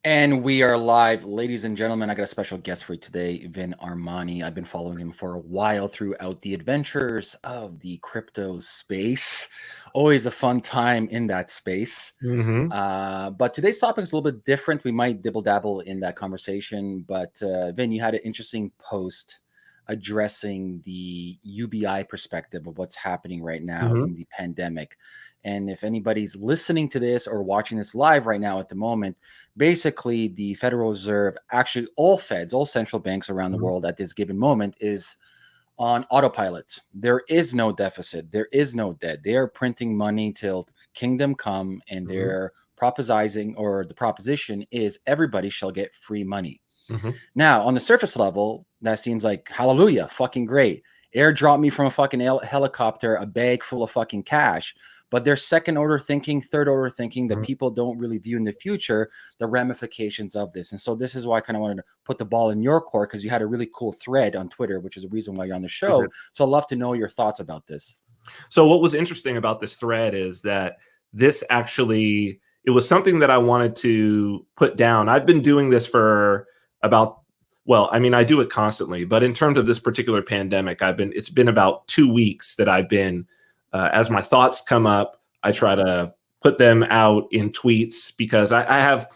And we are live, ladies and gentlemen. I got a special guest for you today, Vin Armani. I've been following him for a while throughout the adventures of the crypto space. Always a fun time in that space. Hmm. But today's topic is a little bit different. We might dibble dabble in that conversation. But Vin, you had an interesting post addressing the UBI perspective of what's happening right now Hmm. in the pandemic. And if anybody's listening to this or watching this live right now at the moment, basically the Federal Reserve, actually all Feds, all central banks around the Hmm. world at this given moment is on autopilot. There is no deficit. There is no debt. They are printing money till kingdom come, and Hmm. they're proposizing, or the proposition is everybody shall get free money. Hmm. Now, on the surface level, that seems like hallelujah, fucking great. Airdrop me from a fucking helicopter a bag full of fucking cash. But there's second order thinking, third order thinking that people don't really view in the future the ramifications of this. And so this is why I kind of wanted to put the ball in your court, because you had a really cool thread on Twitter, which is the reason why you're on the show. So I'd love to know your thoughts about this. So what was interesting about this thread is that this actually, it was something that I wanted to put down. I've been doing this for about, well, I mean, I do it constantly, but in terms of this particular pandemic, it's been about 2 weeks that I've been, as my thoughts come up, I try to put them out in tweets because I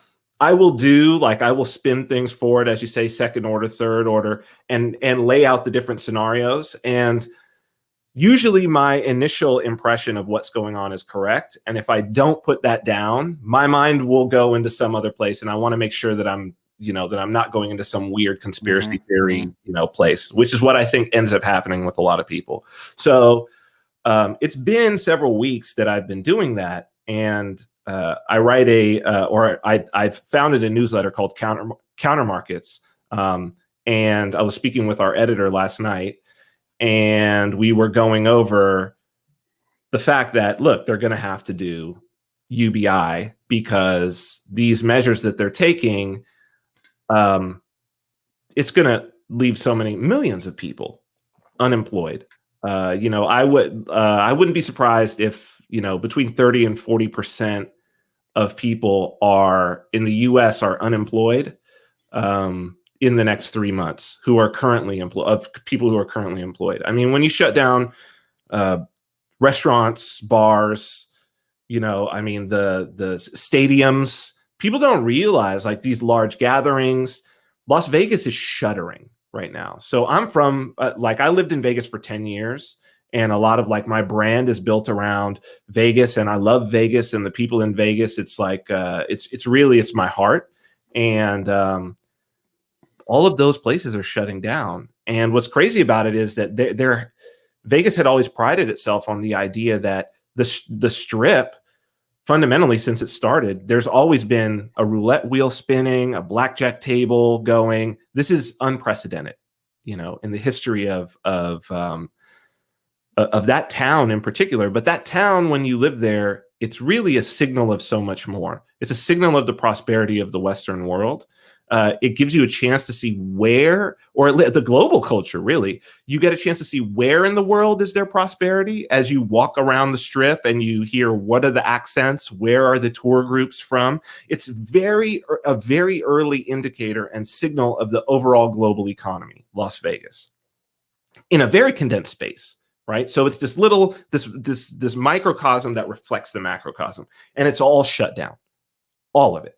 will do, like, I will spin things forward, as you say, second order, third order, and lay out the different scenarios. And usually my initial impression of what's going on is correct. And if I don't put that down, my mind will go into some other place. And I want to make sure that I'm not going into some weird conspiracy theory, place, which is what I think ends up happening with a lot of people. So it's been several weeks that I've been doing that. And I write I've founded a newsletter called Counter Markets. And I was speaking with our editor last night, and we were going over the fact that, look, they're going to have to do UBI because these measures that they're taking, it's going to leave so many millions of people unemployed. I wouldn't be surprised if, between 30 and 40% of people are in the US are unemployed in the next 3 months who are currently employed, of people who are currently employed. I mean, when you shut down restaurants, bars, I mean, the stadiums, people don't realize, like, these large gatherings. Las Vegas is shuttering right now. So I'm from I lived in Vegas for 10 years, and a lot of, like, my brand is built around Vegas, and I love Vegas and the people in Vegas. It's like it's my heart. And all of those places are shutting down. And what's crazy about it is that Vegas had always prided itself on the idea that the Strip, fundamentally, since it started, there's always been a roulette wheel spinning, a blackjack table going. This is unprecedented, in the history of that town in particular. But that town, when you live there, it's really a signal of so much more. It's a signal of the prosperity of the Western world. It gives you a chance to see where, or the global culture, really, you get a chance to see where in the world is there prosperity as you walk around the Strip and you hear, what are the accents? Where are the tour groups from? It's a very early indicator and signal of the overall global economy, Las Vegas, in a very condensed space. Right. So it's this microcosm that reflects the macrocosm, and it's all shut down, all of it.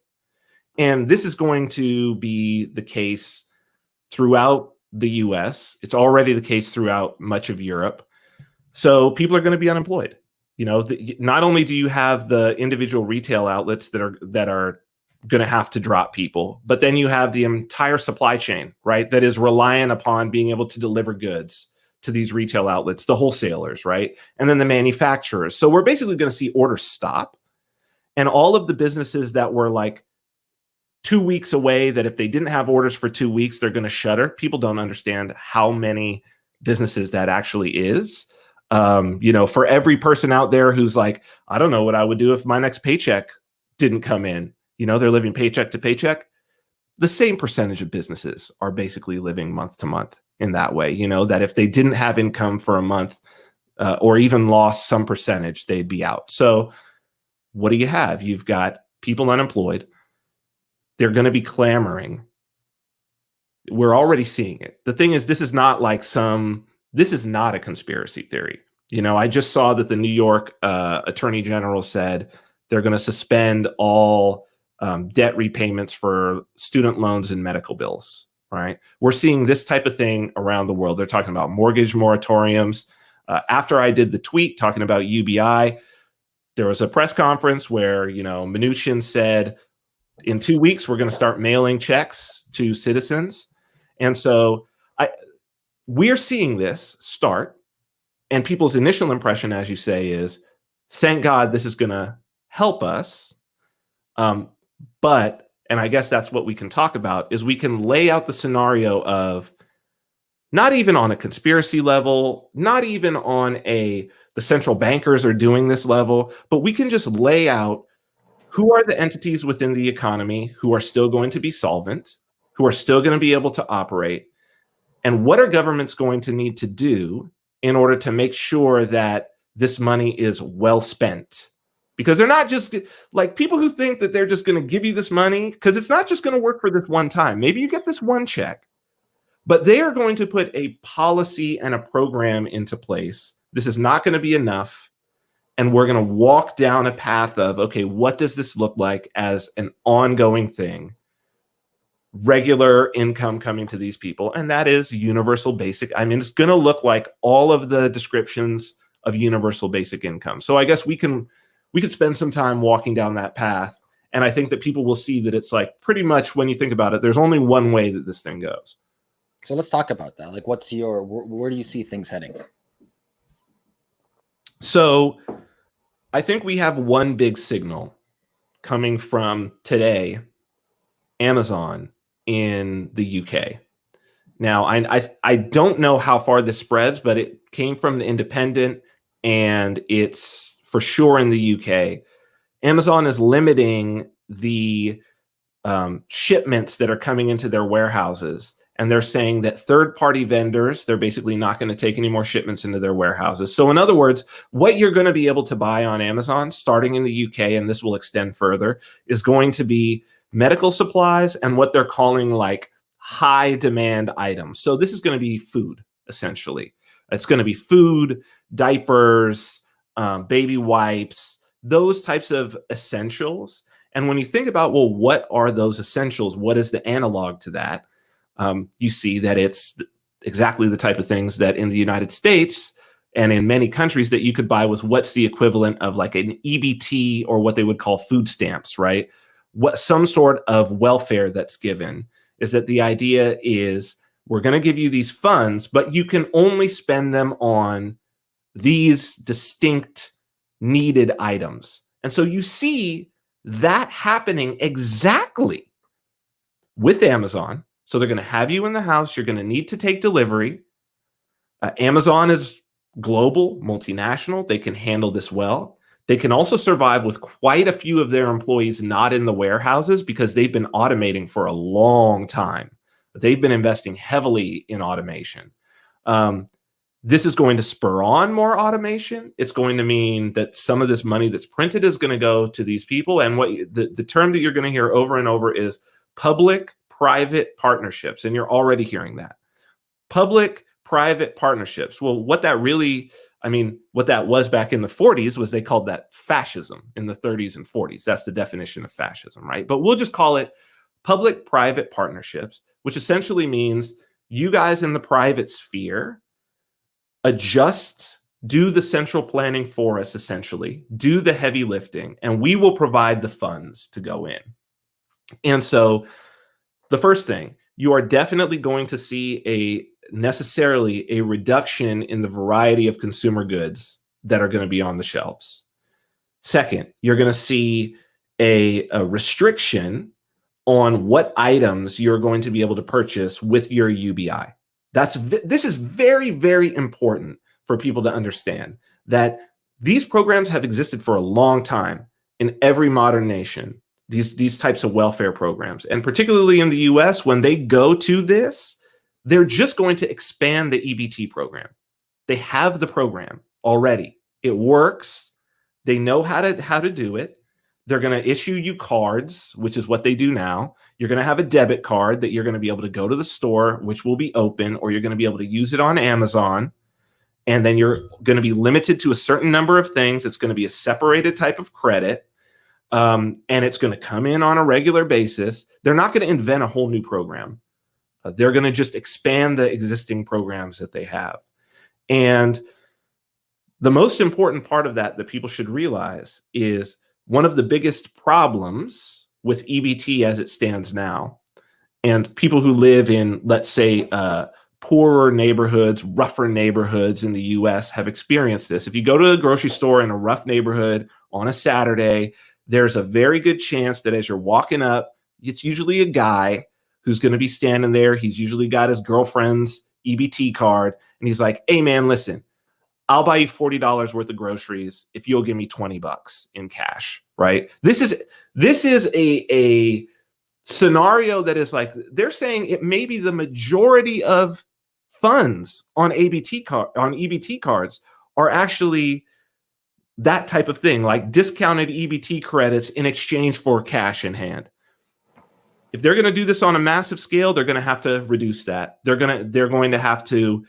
And this is going to be the case throughout the US. It's already the case throughout much of Europe. So people are going to be unemployed. Not only do you have the individual retail outlets that are going to have to drop people, but then you have the entire supply chain, right, that is reliant upon being able to deliver goods to these retail outlets, the wholesalers, right, and then the manufacturers. So we're basically going to see orders stop, and all of the businesses that were, like, 2 weeks away, that if they didn't have orders for 2 weeks, they're going to shutter. People don't understand how many businesses that actually is. For every person out there who's like, I don't know what I would do if my next paycheck didn't come in. They're living paycheck to paycheck. The same percentage of businesses are basically living month to month in that way, that if they didn't have income for a month, or even lost some percentage, they'd be out. So what do you have? You've got people unemployed. they're going to be clamoring. We're already seeing it. The thing is, this is not a conspiracy theory. I just saw that the New York Attorney General said they're going to suspend all debt repayments for student loans and medical bills, right? We're seeing this type of thing around the world. They're talking about mortgage moratoriums. After I did the tweet talking about UBI, there was a press conference where, Mnuchin said, in 2 weeks, we're going to start mailing checks to citizens. And so we're seeing this start. And people's initial impression, as you say, is, thank God this is going to help us. But, and I guess that's what we can talk about, is we can lay out the scenario of, not even on a conspiracy level, not even on the central bankers are doing this level, but we can just lay out who are the entities within the economy who are still going to be solvent, who are still going to be able to operate, and what are governments going to need to do in order to make sure that this money is well spent. Because they're not just like people who think that they're just going to give you this money, because it's not just going to work for this one time. Maybe you get this one check, but they are going to put a policy and a program into place. This is not going to be enough. And we're going to walk down a path of, okay, what does this look like as an ongoing thing? Regular income coming to these people. And that is universal basic. I mean, it's going to look like all of the descriptions of universal basic income. So I guess we could spend some time walking down that path. And I think that people will see that it's like pretty much, when you think about it, there's only one way that this thing goes. So let's talk about that. Like, where do you see things heading? So I think we have one big signal coming from today, Amazon in the UK. Now, I don't know how far this spreads, but it came from the Independent, and it's for sure in the UK. Amazon is limiting the shipments that are coming into their warehouses. And they're saying that third-party vendors, they're basically not going to take any more shipments into their warehouses. So in other words, what you're going to be able to buy on Amazon, starting in the UK, and this will extend further, is going to be medical supplies and what they're calling like high-demand items. So this is going to be food, essentially. It's going to be food, diapers, baby wipes, those types of essentials. And when you think about, well, what are those essentials? What is the analog to that? You see that it's exactly the type of things that in the United States and in many countries that you could buy with what's the equivalent of like an EBT or what they would call food stamps, right? What some sort of welfare that's given is that the idea is we're going to give you these funds, but you can only spend them on these distinct needed items. And so you see that happening exactly with Amazon. So they're going to have you in the house. You're going to need to take delivery. Amazon is global, multinational. They can handle this well. They can also survive with quite a few of their employees not in the warehouses because they've been automating for a long time. They've been investing heavily in automation. This is going to spur on more automation. It's going to mean that some of this money that's printed is going to go to these people. And what the term that you're going to hear over and over is public-private partnerships. And you're already hearing that. Public-private partnerships. Well, what that was back in the 40s was they called that fascism in the 30s and 40s. That's the definition of fascism, right? But we'll just call it public-private partnerships, which essentially means you guys in the private sphere do the central planning for us, essentially, do the heavy lifting, and we will provide the funds to go in. And so the first thing, you are definitely going to see necessarily a reduction in the variety of consumer goods that are going to be on the shelves. Second, you're going to see a restriction on what items you're going to be able to purchase with your UBI. This is very, very important for people to understand that these programs have existed for a long time in every modern nation, these types of welfare programs. And particularly in the US, when they go to this, they're just going to expand the EBT program. They have the program already. It works. They know how to do it. They're going to issue you cards, which is what they do now. You're going to have a debit card that you're going to be able to go to the store, which will be open, or you're going to be able to use it on Amazon. And then you're going to be limited to a certain number of things. It's going to be a separated type of credit. And it's going to come in on a regular basis. They're not going to invent a whole new program. They're going to just expand the existing programs that they have. And the most important part of that people should realize is one of the biggest problems with EBT as it stands now, and people who live in, let's say, poorer neighborhoods, rougher neighborhoods in the US have experienced this. If you go to a grocery store in a rough neighborhood on a Saturday, there's a very good chance that as you're walking up, it's usually a guy who's going to be standing there. He's usually got his girlfriend's EBT card, and he's like, hey man, listen, I'll buy you $40 worth of groceries if you'll give me $20 in cash, right? This is a scenario that is like, they're saying it may be the majority of funds on EBT cards are actually that type of thing, like discounted EBT credits in exchange for cash in hand. If they're going to do this on a massive scale, they're going to have to reduce that. They're going to have to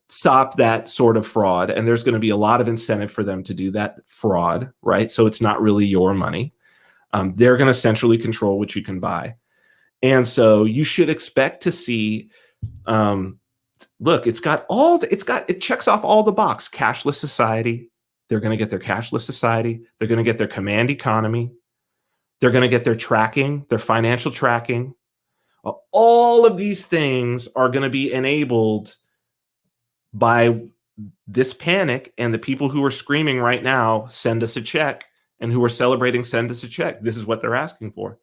stop that sort of fraud, and there's going to be a lot of incentive for them to do that fraud, right? So it's not really your money. They're going to centrally control what you can buy, and so you should expect to see. Look, it checks off all the box. Cashless society. They're going to get their cashless society. They're going to get their command economy. They're going to get their tracking, their financial tracking. All of these things are going to be enabled by this panic, and the people who are screaming right now, send us a check, and who are celebrating, send us a check. This is what they're asking for.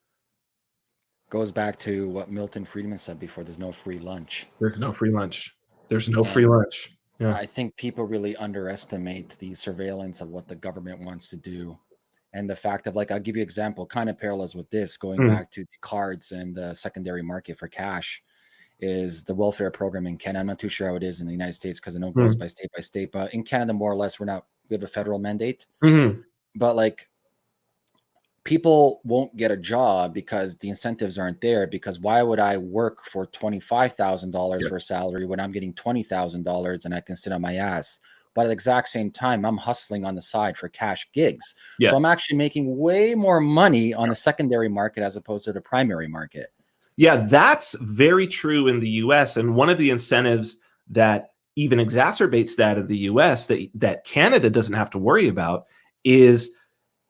Goes back to what Milton Friedman said before. There's no free lunch. There's no free lunch. There's no free lunch. Yeah. I think people really underestimate the surveillance of what the government wants to do. And the fact of, like, I'll give you an example, kind of parallels with this, going back to the cards and the secondary market for cash, is the welfare program in Canada. I'm not too sure how it is in the United States because I know it goes by state, but in Canada, more or less, we have a federal mandate. But like, people won't get a job because the incentives aren't there, because why would I work for $25,000 for a salary when I'm getting $20,000 and I can sit on my ass? But at the exact same time, I'm hustling on the side for cash gigs. So I'm actually making way more money on the secondary market as opposed to the primary market. Yeah, that's very true in the US. And one of the incentives that even exacerbates that in the US that Canada doesn't have to worry about is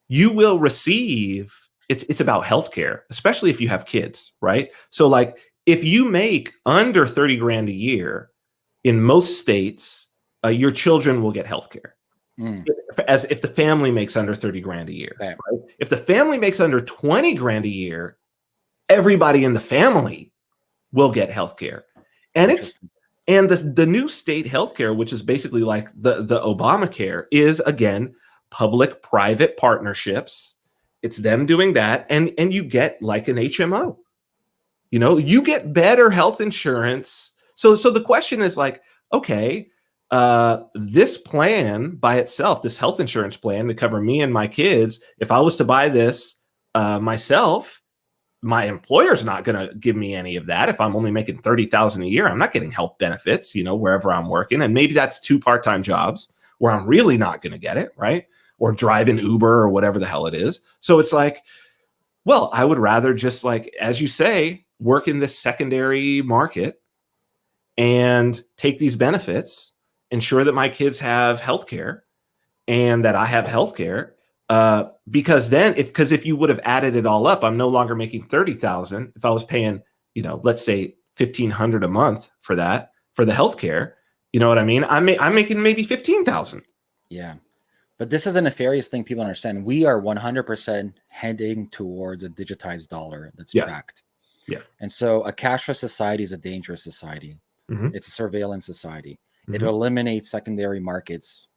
you will receive, it's about healthcare, especially if you have kids, right? So like, if you make under 30 grand a year in most states, your children will get healthcare. As if the family makes under 30 grand a year. Right? If the family makes under 20 grand a year, everybody in the family will get healthcare. And the new state healthcare, which is basically like the Obamacare, is again public-private partnerships. It's them doing that, and you get like an HMO. You get better health insurance. So the question is like, okay, this plan by itself, this health insurance plan to cover me and my kids, if I was to buy this myself, my employer's not going to give me any of that. If I'm only making $30,000 a year, I'm not getting health benefits, wherever I'm working. And maybe that's 2 part-time jobs where I'm really not going to get it, right? Or driving Uber or whatever the hell it is. So it's like, well, I would rather just, like, as you say, work in this secondary market and take these benefits, ensure that my kids have healthcare and that I have healthcare. Because if you would have added it all up, I'm no longer making 30,000. If I was paying, let's say $1,500 a month for that, for the healthcare, you know what I mean? I'm making maybe 15,000. Yeah. But this is a nefarious thing people understand. We are 100% heading towards a digitized dollar that's tracked. Yes. And so a cashless society is a dangerous society. It's a surveillance society. It eliminates secondary markets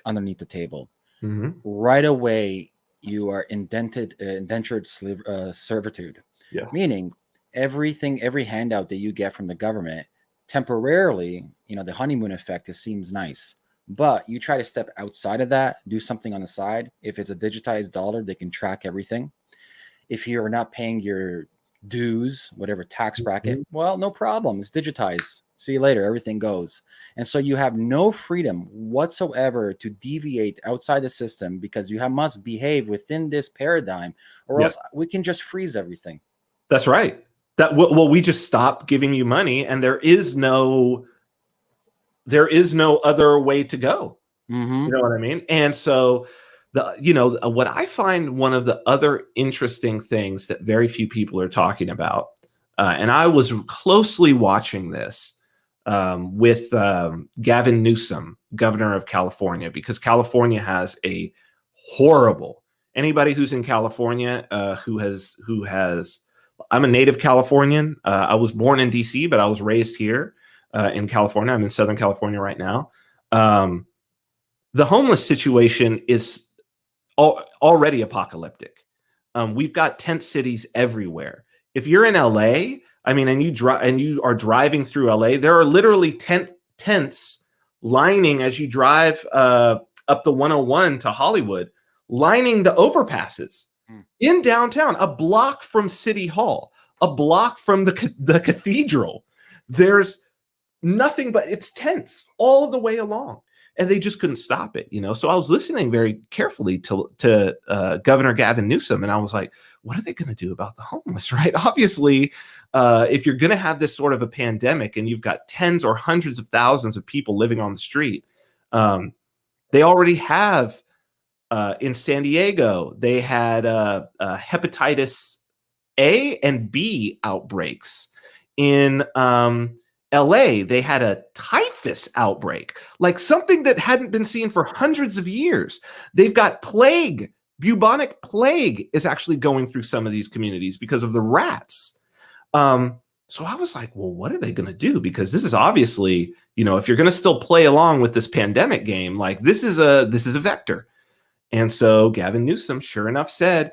underneath the table. Right away, you are indentured servitude. Meaning every handout that you get from the government, temporarily, the honeymoon effect, it seems nice. But you try to step outside of that, do something on the side. If it's a digitized dollar, they can track everything. If you're not paying your dues, whatever tax bracket, well, no problem. It's digitized. See you later. Everything goes. And so you have no freedom whatsoever to deviate outside the system because you must behave within this paradigm, or else we can just freeze everything. That's right. We just stop giving you money, and there is no other way to go. Mm-hmm. You know what I mean? And so what I find one of the other interesting things that very few people are talking about, and I was closely watching this with Gavin Newsom, governor of California, because California has a horrible. Anybody who's in California who has, I'm a native Californian. I was born in DC, but I was raised here in California. I'm in Southern California right now. The homeless situation is already apocalyptic. We've got tent cities everywhere. If you're in LA, I mean, and you are driving through LA, there are literally tents lining as you drive up the 101 to Hollywood, lining the overpasses in downtown, a block from City Hall, a block from the cathedral. There's nothing but it's tents all the way along. And they just couldn't stop it, you know. So I was listening very carefully to Governor Gavin Newsom, and I was like, "What are they going to do about the homeless?" Right? Obviously, if you're going to have this sort of a pandemic, and you've got tens or hundreds of thousands of people living on the street, they already have in San Diego. They had hepatitis A and B outbreaks in LA. They had a typhus outbreak, like something that hadn't been seen for hundreds of years. They've got plague. Bubonic plague is actually going through some of these communities because of the rats. So I was like, well, what are they going to do? Because this is obviously, you know, if you're going to still play along with this pandemic game, like this is a vector. And so Gavin Newsom, sure enough, said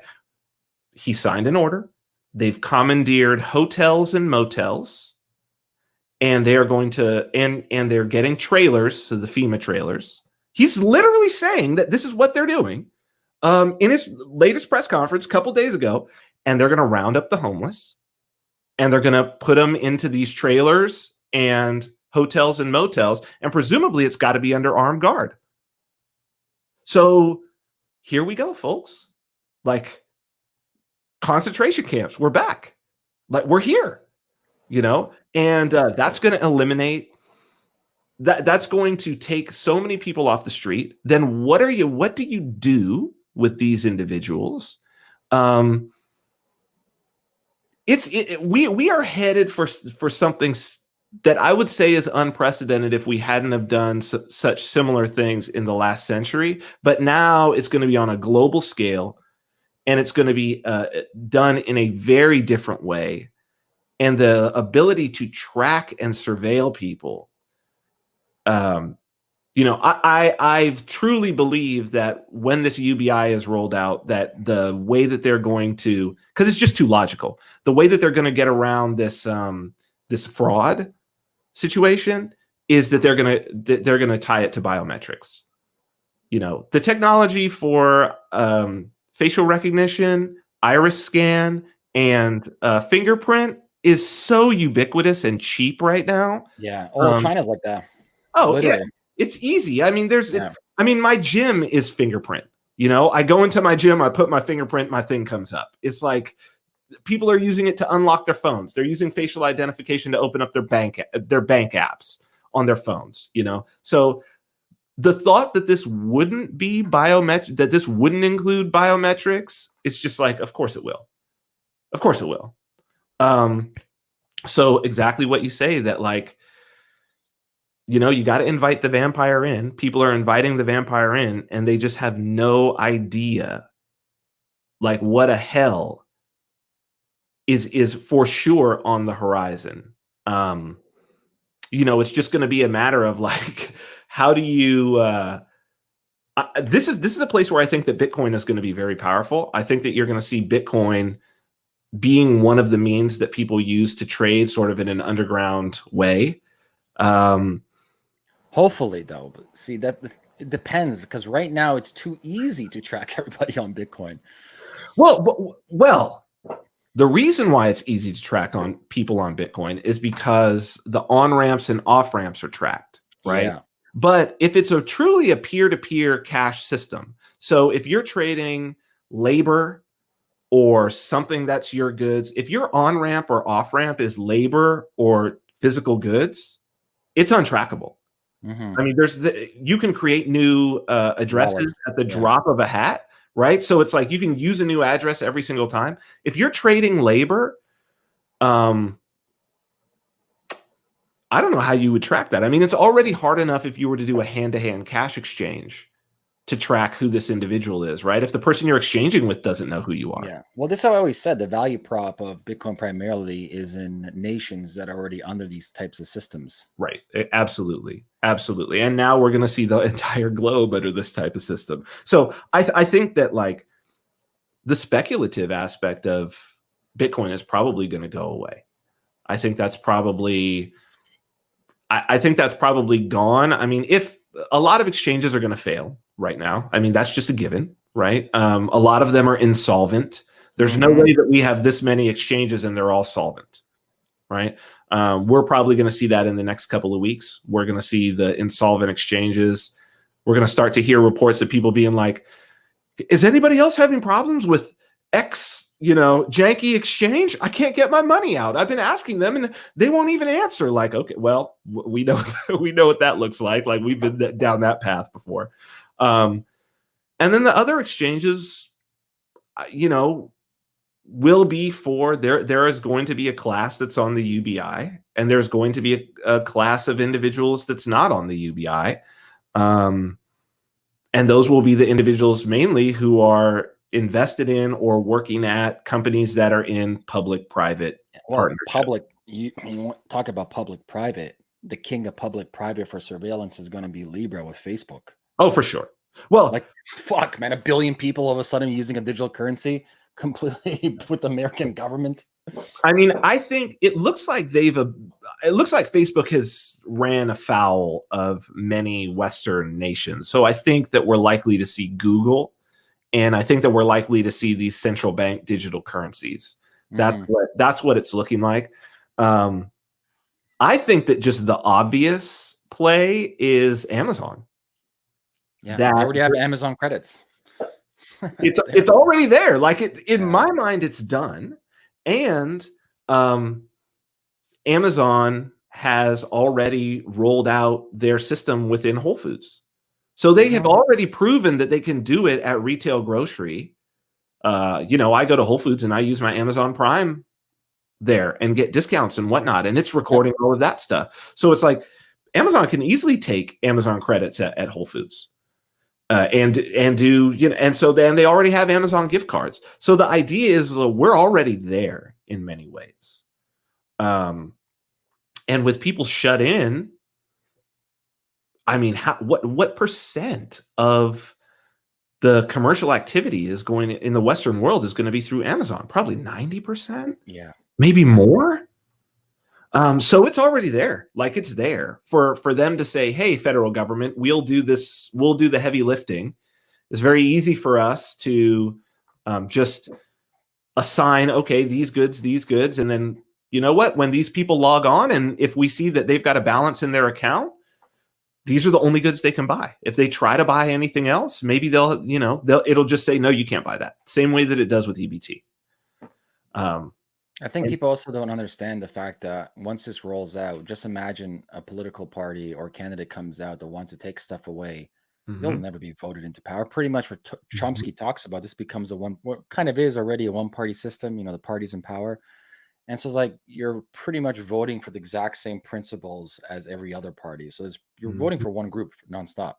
he signed an order. They've commandeered hotels and motels. And they are going to, and they're getting trailers, so the FEMA trailers. He's literally saying that this is what they're doing in his latest press conference a couple days ago. And they're going to round up the homeless, and they're going to put them into these trailers and hotels and motels. And presumably it's got to be under armed guard. So here we go, folks. Like concentration camps, we're back. Like we're here. You know, and that's going to eliminate that. That's going to take so many people off the street. Then what do you do with these individuals? We are headed for something that I would say is unprecedented if we hadn't have done such similar things in the last century. But now it's going to be on a global scale, and it's going to be done in a very different way. And the ability to track and surveil people, you know, I've truly believe that when this UBI is rolled out, that the way that they're going to, because it's just too logical, the way that they're going to get around this this fraud situation is that they're going to tie it to biometrics. You know, the technology for facial recognition, iris scan, and fingerprint is so ubiquitous and cheap right now. Yeah. Oh, China's like that. Oh, literally. Yeah. It's easy. I mean, my gym is fingerprint. You know, I go into my gym, I put my fingerprint, my thing comes up. It's like people are using it to unlock their phones. They're using facial identification to open up their bank apps on their phones, you know? So the thought that this wouldn't be biometric, that this wouldn't include biometrics, it's just like, of course it will. Of course it will. So exactly what you say, that like, you know, you got to invite the vampire in. People are inviting the vampire in, and they just have no idea like what a hell is for sure on the horizon. You know, it's just going to be a matter of like, how do you, this is a place where I think that Bitcoin is going to be very powerful. I think that you're going to see Bitcoin being one of the means that people use to trade sort of in an underground way. Hold Hopefully, though. But see, it depends, because right now it's too easy to track everybody on Bitcoin. Well, the reason why it's easy to track on people on Bitcoin is because the on-ramps and off-ramps are tracked, right? Yeah. But if it's truly a peer-to-peer cash system, so if you're trading labor or something that's your goods, if your on-ramp or off-ramp is labor or physical goods, it's untrackable. I mean, you can create new addresses at the drop of a hat, right? So it's like you can use a new address every single time. If you're trading labor, I don't know how you would track that. I mean, it's already hard enough if you were to do a hand-to-hand cash exchange to track who this individual is, right? If the person you're exchanging with doesn't know who you are. Yeah. Well, this is how I always said the value prop of Bitcoin primarily is in nations that are already under these types of systems. Right. Absolutely. Absolutely. And now we're going to see the entire globe under this type of system. So I think that like the speculative aspect of Bitcoin is probably going to go away. I think that's probably gone. I mean, if a lot of exchanges are going to fail right now, I mean, that's just a given, right? A lot of them are insolvent. There's no way that we have this many exchanges and they're all solvent, right? We're probably going to see that in the next couple of weeks. We're going to see the insolvent exchanges. We're going to start to hear reports of people being like, is anybody else having problems with X, janky exchange? I can't get my money out. I've been asking them and they won't even answer. Like, okay, well, we know what that looks like. Like we've been down that path before. And then the other exchanges, will be for there is going to be a class that's on the UBI and there's going to be a class of individuals that's not on the UBI. And those will be the individuals mainly who are invested in or working at companies that are in public-private partnership. Public, you talk about public-private. The king of public-private for surveillance is going to be Libra with Facebook. Oh, for sure. Well, like, fuck, man, 1 billion people all of a sudden using a digital currency completely with the American government. I mean, I think it looks like Facebook has ran afoul of many Western nations. So I think that we're likely to see Google, and I think that we're likely to see these central bank digital currencies. That's what it's looking like. I think that just the obvious play is Amazon. Yeah, they already have Amazon credits. It's already there. Like in my mind, it's done. And Amazon has already rolled out their system within Whole Foods. So they have already proven that they can do it at retail grocery. I go to Whole Foods and I use my Amazon Prime there and get discounts and whatnot. And it's recording all of that stuff. So it's like Amazon can easily take Amazon credits at Whole Foods. And do, and so then they already have Amazon gift cards. So the idea is we're already there in many ways. And with people shut in, I mean, what percent of the commercial activity is going in the Western world is going to be through Amazon? Probably 90%. Yeah. Maybe more. So it's already there. Like it's there for them to say, hey, federal government, we'll do this. We'll do the heavy lifting. It's very easy for us to just assign, okay, these goods. And then you know what, when these people log on and if we see that they've got a balance in their account, these are the only goods they can buy. If they try to buy anything else, maybe it'll just say, no, you can't buy that. Same way that it does with EBT. I think people also don't understand the fact that once this rolls out, just imagine a political party or candidate comes out that wants to take stuff away. They'll never be voted into power. Pretty much what Chomsky talks about, this becomes what kind of is already a one-party system, the party's in power. And so it's like you're pretty much voting for the exact same principles as every other party. So you're voting for one group nonstop.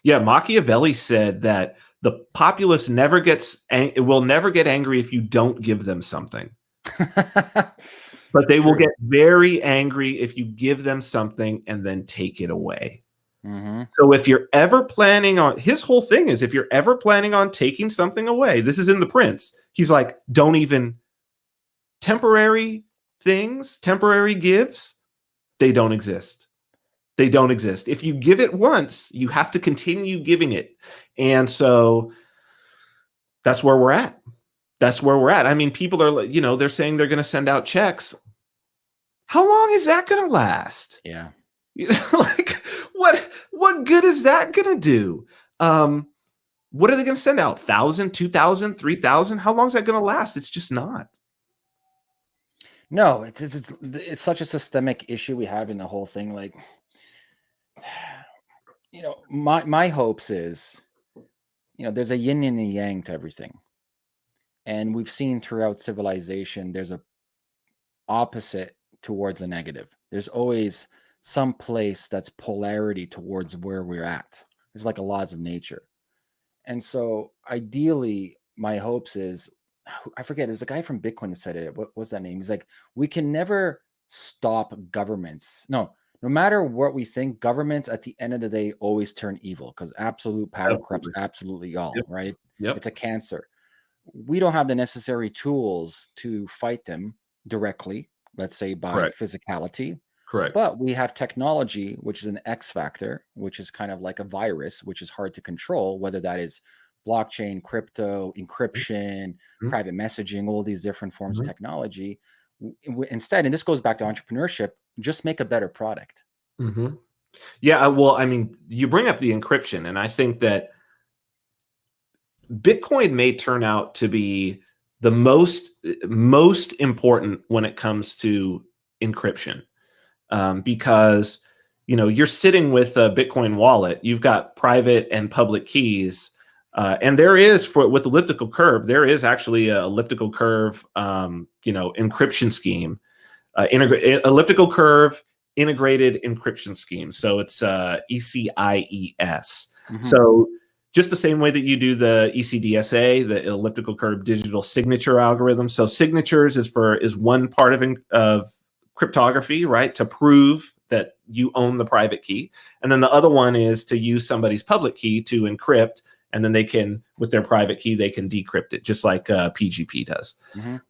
Yeah, Machiavelli said that the populace will never get angry if you don't give them something. But they will get very angry if you give them something and then take it away. So if you're ever planning on, his whole thing is if you're ever planning on taking something away, this is in The Prince. He's like, don't even temporary things, temporary gifts, they don't exist. They don't exist. If you give it once, you have to continue giving it. And so that's where we're at. That's where we're at. I mean, people are, you know, they're saying they're going to send out checks. How long is that going to last? Yeah. You know, like what good is that going to do? What are they going to send out? 1,000, 2,000, 3,000? How long is that going to last? It's just not. No, it's such a systemic issue we have in the whole thing. Like, you know, my hopes is, you know, there's a yin and a yang to everything. And we've seen throughout civilization, there's a opposite towards a negative. There's always some place that's polarity towards where we're at. It's like a laws of nature. And so ideally, my hopes is, I forget, there's a guy from Bitcoin that said it. What was that name? He's like, we can never stop governments. No matter what we think, governments at the end of the day always turn evil because absolute power corrupts absolutely all, Yep. right? Yep. It's a cancer. We don't have the necessary tools to fight them directly, let's say by Correct. physicality. Correct. But we have technology, which is an X factor, which is kind of like a virus, which is hard to control, whether that is blockchain, crypto, encryption, private messaging, all these different forms of technology. Instead, and this goes back to entrepreneurship, just make a better product. Yeah, well, I mean, you bring up the encryption, and I think that Bitcoin may turn out to be the most important when it comes to encryption, because you know you're sitting with a Bitcoin wallet, you've got private and public keys, and there is with elliptical curve, there is actually a elliptical curve, you know, encryption scheme, elliptical curve integrated encryption scheme. So it's ECIES. So just the same way that you do the ECDSA, the elliptical curve digital signature algorithm. So signatures is one part of cryptography, right? To prove that you own the private key. And then the other one is to use somebody's public key to encrypt, and then they can, with their private key, they can decrypt it, just like PGP does.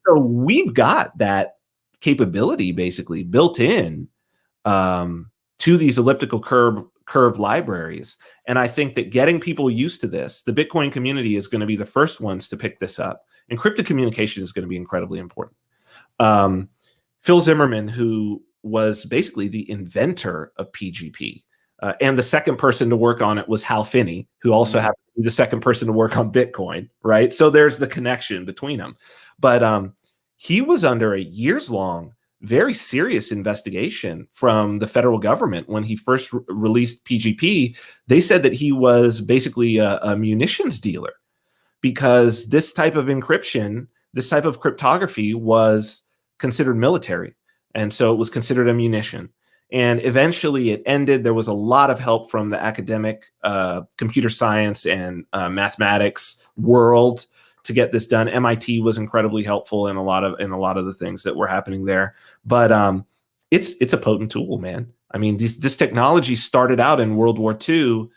So we've got that capability basically built in to these elliptical curve libraries. And I think that getting people used to this, the Bitcoin community is going to be the first ones to pick this up. Encrypted communication is going to be incredibly important. Phil Zimmerman, who was basically the inventor of PGP, and the second person to work on it was Hal Finney, who also happened to be the second person to work on Bitcoin, right? So there's the connection between them. But he was under a years-long, very serious investigation from the federal government when he first released PGP. They said that he was basically a munitions dealer because this type of encryption, this type of cryptography was considered military. And so it was considered a munition. And eventually it ended. There was a lot of help from the academic computer science and mathematics world to get this done. MIT was incredibly helpful in a lot of the things that were happening there. But it's a potent tool, man. I mean, this technology started out in World War II.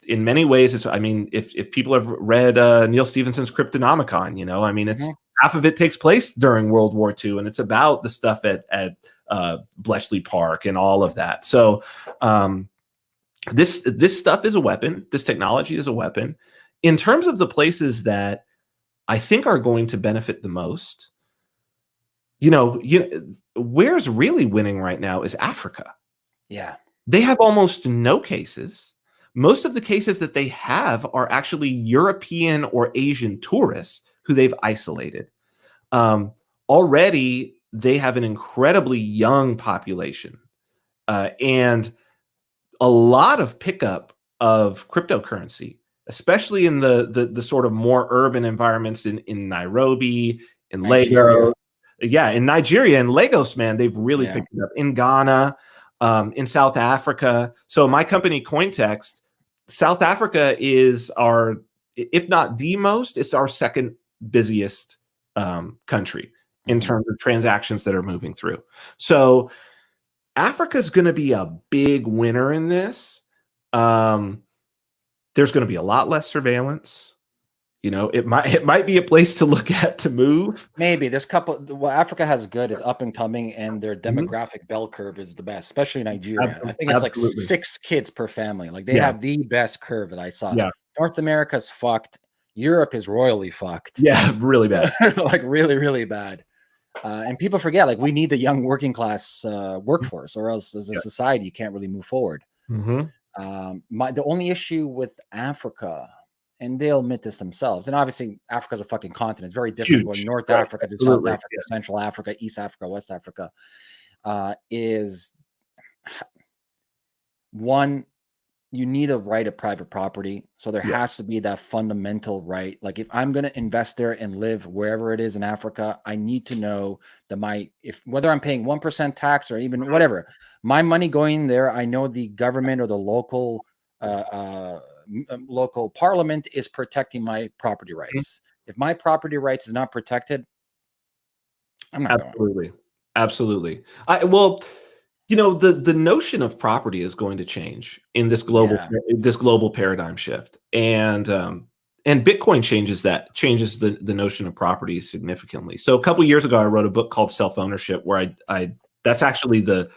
In many ways, if people have read Neil Stephenson's Cryptonomicon, you know, I mean, it's half of it takes place during World War II, and it's about the stuff at Bletchley Park and all of that. So this stuff is a weapon. This technology is a weapon. In terms of the places that I think are going to benefit the most, where's really winning right now is Africa. Yeah. They have almost no cases. Most of the cases that they have are actually European or Asian tourists who they've isolated. Already, they have an incredibly young population and a lot of pickup of cryptocurrency, especially in the sort of more urban environments in Nairobi, in Lagos. Yeah, in Nigeria and Lagos, man, they've really picked it up. In Ghana, in South Africa. So my company, Cointext, South Africa is our, if not the most, it's our second busiest country in terms of transactions that are moving through. So Africa is going to be a big winner in this. There's going to be a lot less surveillance. You know, it might be a place to look at to move. Maybe there's a couple. What Africa has good is up and coming, and their Mhm. demographic bell curve is the best, especially Nigeria. I think it's like Absolutely. 6 kids per family. Like they Yeah. have the best curve that I saw. Yeah. North America's fucked. Europe is royally fucked. Yeah. Really bad. Like really, really bad. And people forget, like we need the young working class workforce, or else as a Yeah. society you can't really move forward. Mhm. The only issue with Africa, and they'll admit this themselves, and obviously Africa's a fucking continent. It's very different going Huge. North Right. Africa to South Absolutely. Africa, Central Africa, East Africa, West Africa. Is one, you need a right of private property. So there Yeah. has to be that fundamental right. Like if I'm going to invest there and live wherever it is in Africa, I need to know that whether I'm paying 1% tax or even whatever, my money going there, I know the government or the local parliament is protecting my property Mhm. rights. If my property rights is not protected, I'm not going. Absolutely. Absolutely. Well, you know, the notion of property is going to change in Yeah. this global paradigm shift. And Bitcoin changes the notion of property significantly. So a couple years ago I wrote a book called Self-Ownership, where I that's actually the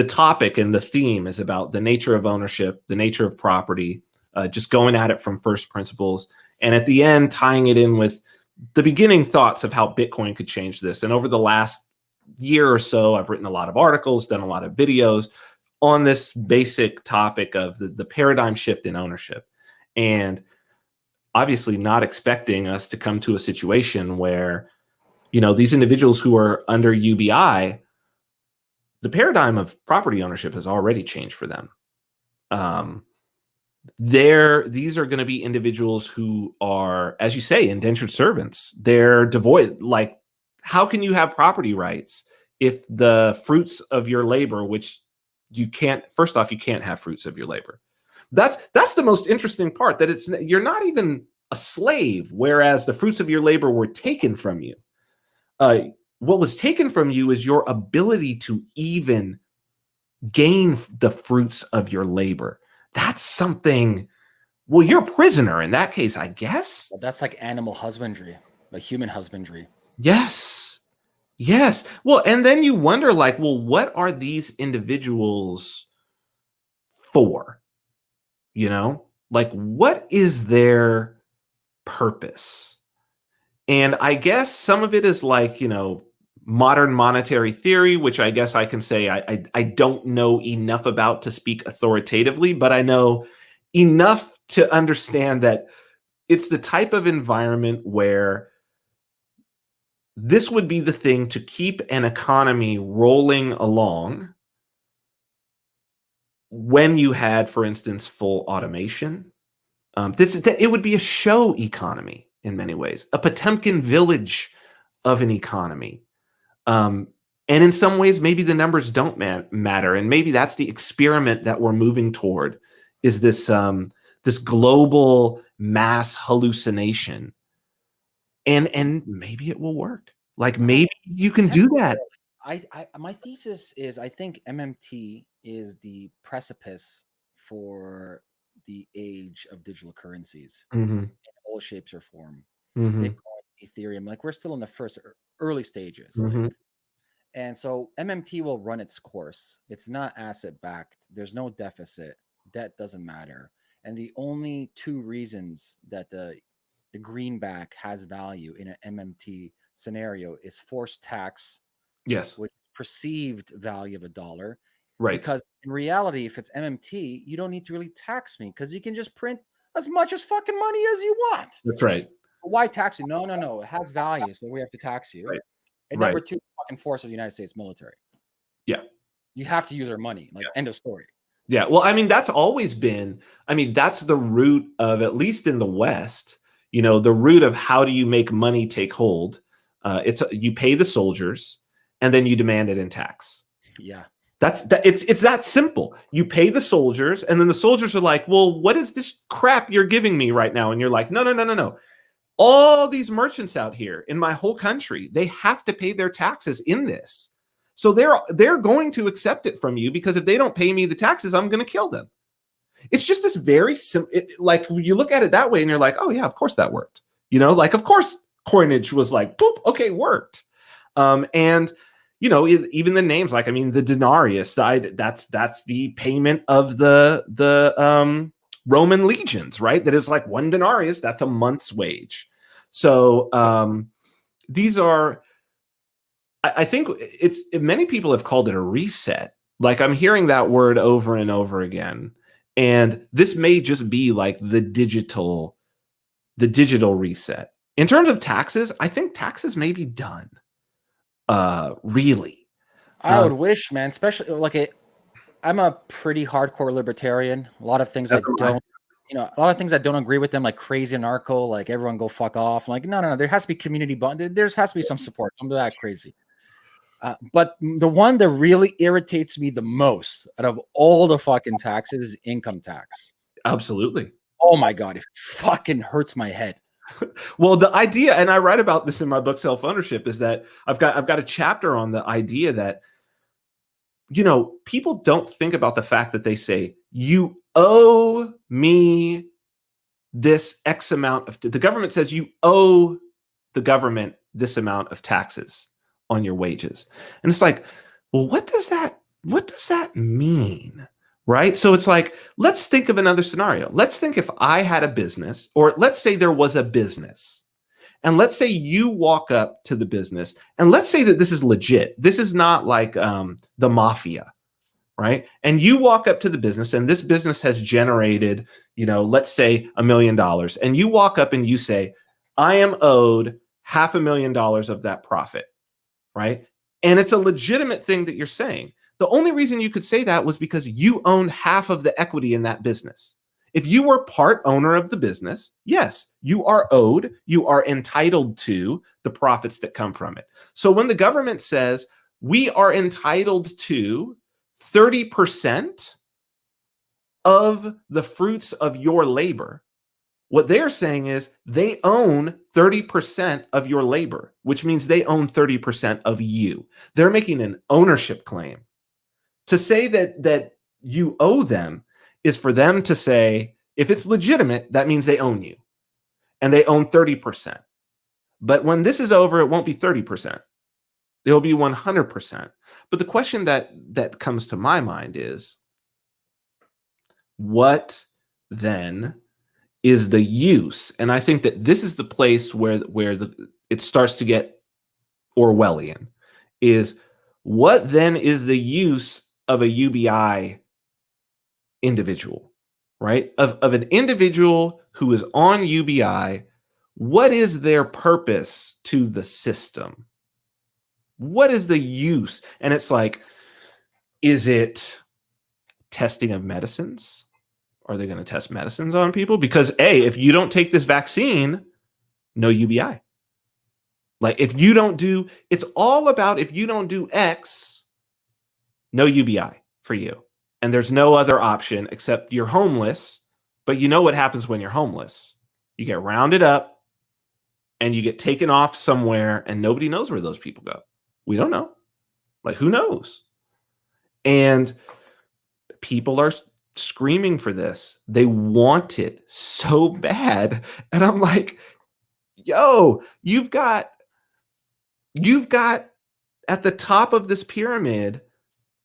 topic, and the theme is about the nature of ownership, the nature of property, just going at it from first principles, and at the end tying it in with the beginning thoughts of how Bitcoin could change this. And over the last year or so, I've written a lot of articles, done a lot of videos on this basic topic of the paradigm shift in ownership. And obviously not expecting us to come to a situation where, you know, these individuals who are under UBI, the paradigm of property ownership has already changed for them. These are going to be individuals who are, as you say, indentured servants. They're devoid. Like, how can you have property rights if the fruits of your labor, which you can't, first off, you can't have fruits of your labor. That's the most interesting part, that you're not even a slave, whereas the fruits of your labor were taken from you. What was taken from you is your ability to even gain the fruits of your labor. That's something. Well, you're a prisoner in that case, I guess. But that's like animal husbandry, like human husbandry. Yes. Yes. Well, and then you wonder, like, well, what are these individuals for? You know, like, what is their purpose? And I guess some of it is like, you know, modern monetary theory, which I guess I can say I don't know enough about to speak authoritatively, but I know enough to understand that it's the type of environment where this would be the thing to keep an economy rolling along when you had, for instance, full automation. It would be a show economy in many ways, a Potemkin village of an economy. And in some ways, maybe the numbers don't matter, and maybe that's the experiment that we're moving toward, is this global mass hallucination, and maybe it will work. Like, maybe you can do that. My thesis is I think MMT is the precipice for the age of digital currencies Hmm. in all shapes or form. Hmm. Bitcoin, Ethereum, like we're still in the first early stages. Hmm. And so MMT will run its course. It's not asset backed. There's no deficit. Debt doesn't matter. And the only two reasons that the greenback has value in an MMT scenario is forced tax, Yes. which is perceived value of a dollar. Right. Because in reality, if it's MMT, you don't need to really tax me because you can just print as much as fucking money as you want. That's right. Why tax you? No. It has value, so we have to tax you. Right. And Right. number two, fucking force of the United States military. Yeah. You have to use our money. Like, end of story. Yeah. Well, I mean, that's always been, I mean, that's the root of, at least in the West, you know, the root of how do you make money take hold? You pay the soldiers and then you demand it in tax. Yeah. It's that simple. You pay the soldiers, and then the soldiers are like, well, what is this crap you're giving me right now? And you're like, no. All these merchants out here in my whole country, they have to pay their taxes in this. So they're going to accept it from you, because if they don't pay me the taxes, I'm going to kill them. It's just this very simple, like you look at it that way and you're like, oh yeah, of course that worked. You know, like of course coinage was like, boop, okay, worked. And you know, even the names, like I mean, the denarius, that's the payment of the Roman legions, right? That is like one denarius, that's a month's wage. So these are, I think many people have called it a reset. Like I'm hearing that word over and over again. And this may just be like the digital reset. In terms of taxes, I think taxes may be done. Really. I would wish, man, especially like I'm a pretty hardcore libertarian. A lot of things I don't, a lot of things I don't agree with them, like crazy anarcho, like everyone go fuck off. Like, no. There has to be community bond. There has to be some support. I'm that crazy. But the one that really irritates me the most out of all the fucking taxes is income tax. Absolutely. Oh my God, it fucking hurts my head. Well, the idea, and I write about this in my book, Self-Ownership, is that I've got a chapter on the idea that, you know, people don't think about the fact that they say, you owe me this X amount of, the government says you owe the government this amount of taxes on your wages. And it's like, well, what does that mean? Right? So it's like, let's think of another scenario. Let's think if I had a business, or let's say there was a business, and let's say you walk up to the business, and let's say that this is legit. This is not like the mafia, right? And you walk up to the business, and this business has generated, you know, let's say $1 million. And you walk up and you say, I am owed $500,000 of that profit, right? And it's a legitimate thing that you're saying. The only reason you could say that was because you own half of the equity in that business. If you were part owner of the business, yes, you are owed, you are entitled to the profits that come from it. So when the government says we are entitled to 30% of the fruits of your labor, what they're saying is they own 30% of your labor, which means they own 30% of you. They're making an ownership claim. To say that you owe them is for them to say, if it's legitimate, that means they own you. And they own 30%. But when this is over, it won't be 30%. It'll be 100%. But the question that comes to my mind is, what then is the use? And I think that this is the place where it starts to get Orwellian, is what then is the use of a UBI individual, right? Of an individual who is on UBI, what is their purpose to the system? What is the use? And it's like, is it testing of medicines? Are they going to test medicines on people? Because if you don't take this vaccine, no UBI. Like if you don't do, it's all about if you don't do X, no UBI for you. And there's no other option except you're homeless. But you know what happens when you're homeless? You get rounded up and you get taken off somewhere and nobody knows where those people go. We don't know. Like, who knows? And people are screaming for this. They want it so bad. And I'm like, yo, you've got at the top of this pyramid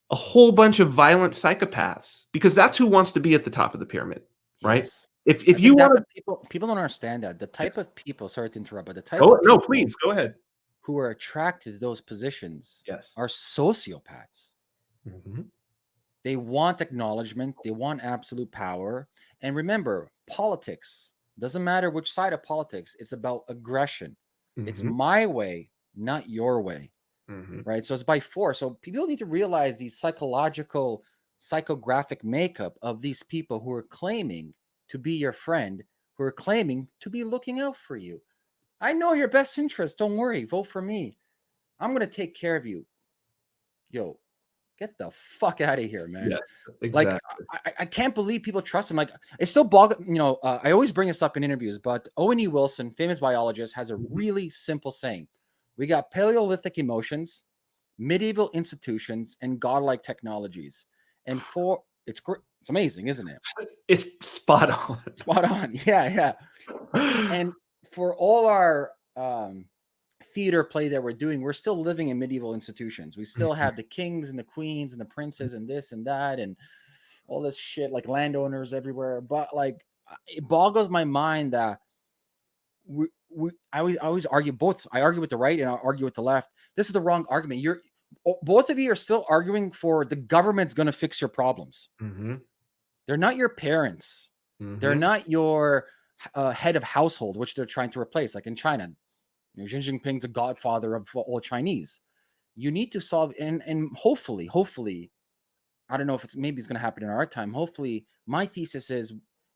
a whole bunch of violent psychopaths, because that's who wants to be at the top of the pyramid, right? Yes. If you want to, people don't understand that the type of people, sorry to interrupt, but the type of people, no, please go ahead, who are attracted to those positions, yes, are sociopaths. Mm-hmm. They want acknowledgement, they want absolute power. And remember, politics doesn't matter which side of politics, it's about aggression. Mm-hmm. It's my way, not your way. Mm-hmm. Right? So it's by force. So people need to realize the psychological, psychographic makeup of these people who are claiming to be your friend, who are claiming to be looking out for you. I know your best interest. Don't worry. Vote for me. I'm going to take care of you. Yo, get the fuck out of here, man. Yeah, exactly. Like, I can't believe people trust him. Like, it's still I always bring this up in interviews, but Owen E. Wilson, famous biologist, has a really simple saying. We got Paleolithic emotions, medieval institutions, and godlike technologies. And it's It's amazing, isn't it? It's spot on. Spot on. Yeah. And for all our theater play that we're doing, we're still living in medieval institutions. We still have the kings and the queens and the princes and this and that and all this shit, like landowners everywhere. But like, it boggles my mind that I always argue both. I argue with the right and I argue with the left. This is the wrong argument. Both of you are still arguing for the government's going to fix your problems. Mm-hmm. They're not your parents. Mm-hmm. They're not your head of household, which they're trying to replace. Like in China, Xi Jinping's a godfather of all Chinese. You need to solve, and hopefully, I don't know if maybe it's going to happen in our time. Hopefully, my thesis is,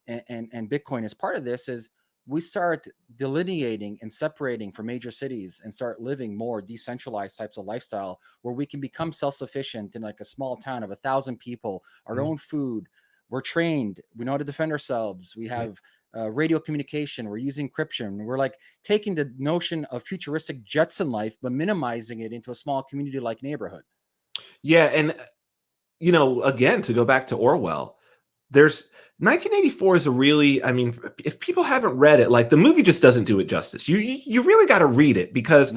and Bitcoin is part of this, is we start delineating and separating from major cities and start living more decentralized types of lifestyle where we can become self-sufficient in like a small town of 1,000 people, our own food. We're trained. We know how to defend ourselves. We have radio communication. We're using encryption. We're like taking the notion of futuristic Jetson life, but minimizing it into a small community-like neighborhood. Yeah. And, you know, again, to go back to Orwell, there's 1984 is a really, I mean, if people haven't read it, like the movie just doesn't do it justice. You really got to read it because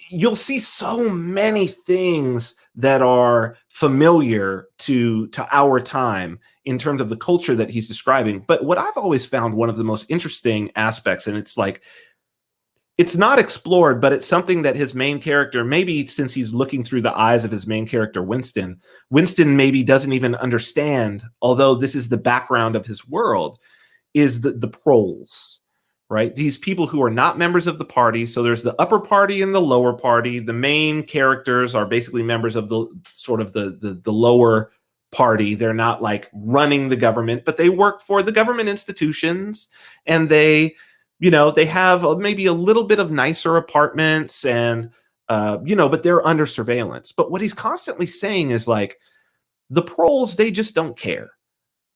you'll see so many things that are familiar to our time in terms of the culture that he's describing. But what I've always found one of the most interesting aspects, and it's like, it's not explored, but it's something that his main character, maybe since he's looking through the eyes of his main character, Winston maybe doesn't even understand, although this is the background of his world, is the proles, right? These people who are not members of the party. So there's the upper party and the lower party. The main characters are basically members of the sort of the lower party. They're not like running the government, but they work for the government institutions, and they have maybe a little bit of nicer apartments and, but they're under surveillance. But what he's constantly saying is like, the proles, they just don't care.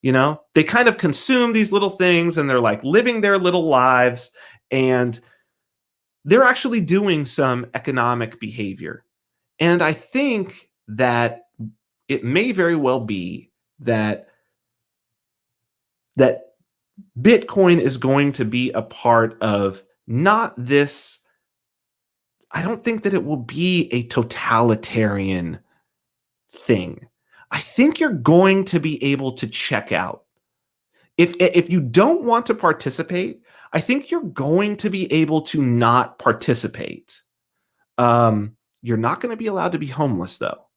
They kind of consume these little things and they're like living their little lives, and they're actually doing some economic behavior. And I think that it may very well be that Bitcoin is going to be a part of not this. I don't think that it will be a totalitarian thing. I think you're going to be able to check out. If you don't want to participate, I think you're going to be able to not participate. You're not going to be allowed to be homeless, though.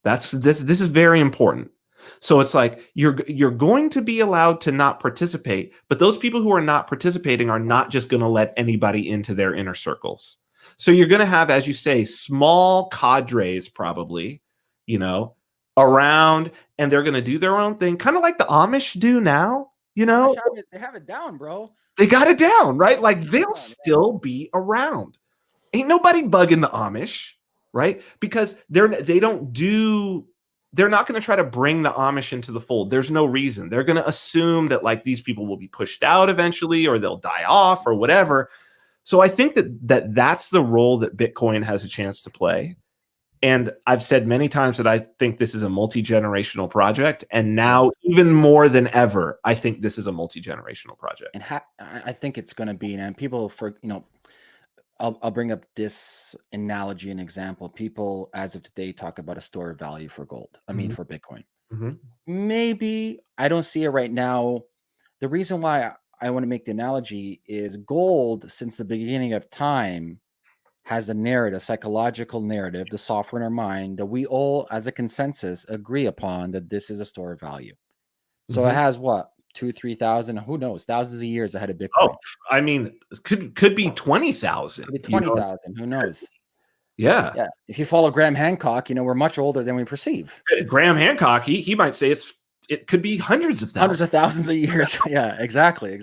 This is very important. So it's like you're going to be allowed to not participate, but those people who are not participating are not just going to let anybody into their inner circles. So you're going to have, as you say, small cadres probably, around, and they're going to do their own thing, kind of like the Amish do now, They have it down, bro. They got it down, right? Like they'll still be around. Ain't nobody bugging the Amish, right? Because they're not going to try to bring the Amish into the fold. There's no reason. They're going to assume that like these people will be pushed out eventually, or they'll die off or whatever. So I think that's the role that Bitcoin has a chance to play. And I've said many times that I think this is a multi-generational project. And now even more than ever, I think this is a multi-generational project. And I think it's going to be, and people I'll bring up this analogy and example. People, as of today, talk about a store of value for gold. I mean, for Bitcoin. Mm-hmm. Maybe I don't see it right now. The reason why I want to make the analogy is gold, since the beginning of time, has a narrative, a psychological narrative, the software in our mind that we all, as a consensus, agree upon that this is a store of value. So it has what? 2,000-3,000, who knows, thousands of years ahead of Bitcoin. Oh, I mean, could be 20,000. Could be 20,000. Who knows? Yeah. If you follow Graham Hancock, we're much older than we perceive. Graham Hancock, he might say it could be hundreds of thousands of years. Yeah, exactly.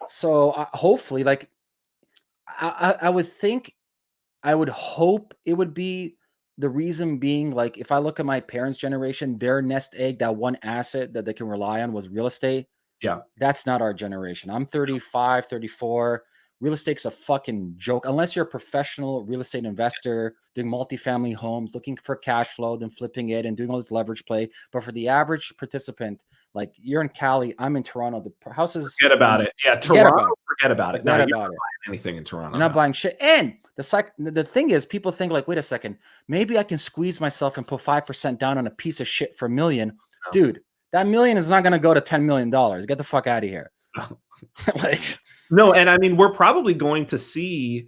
So hopefully, like I would think, I would hope it would be. The reason being, like, if I look at my parents' generation, their nest egg, that one asset that they can rely on was real estate. Yeah. That's not our generation. I'm 35, 34. real estate's a fucking joke. Unless you're a professional real estate investor doing multifamily homes, looking for cash flow, then flipping it and doing all this leverage play. But for the average participant, like you're in Cali, I'm in Toronto. The houses, Forget about it. Yeah, forget Toronto, about it. forget about it. Forget No, about you're not it. buying anything in Toronto. You're not buying shit. And the thing is, people think like, wait a second, maybe I can squeeze myself and put 5% down on a piece of shit for $1 million. No. Dude, that $1 million is not going to go to $10 million. Get the fuck out of here. Like, no, and I mean, we're probably going to see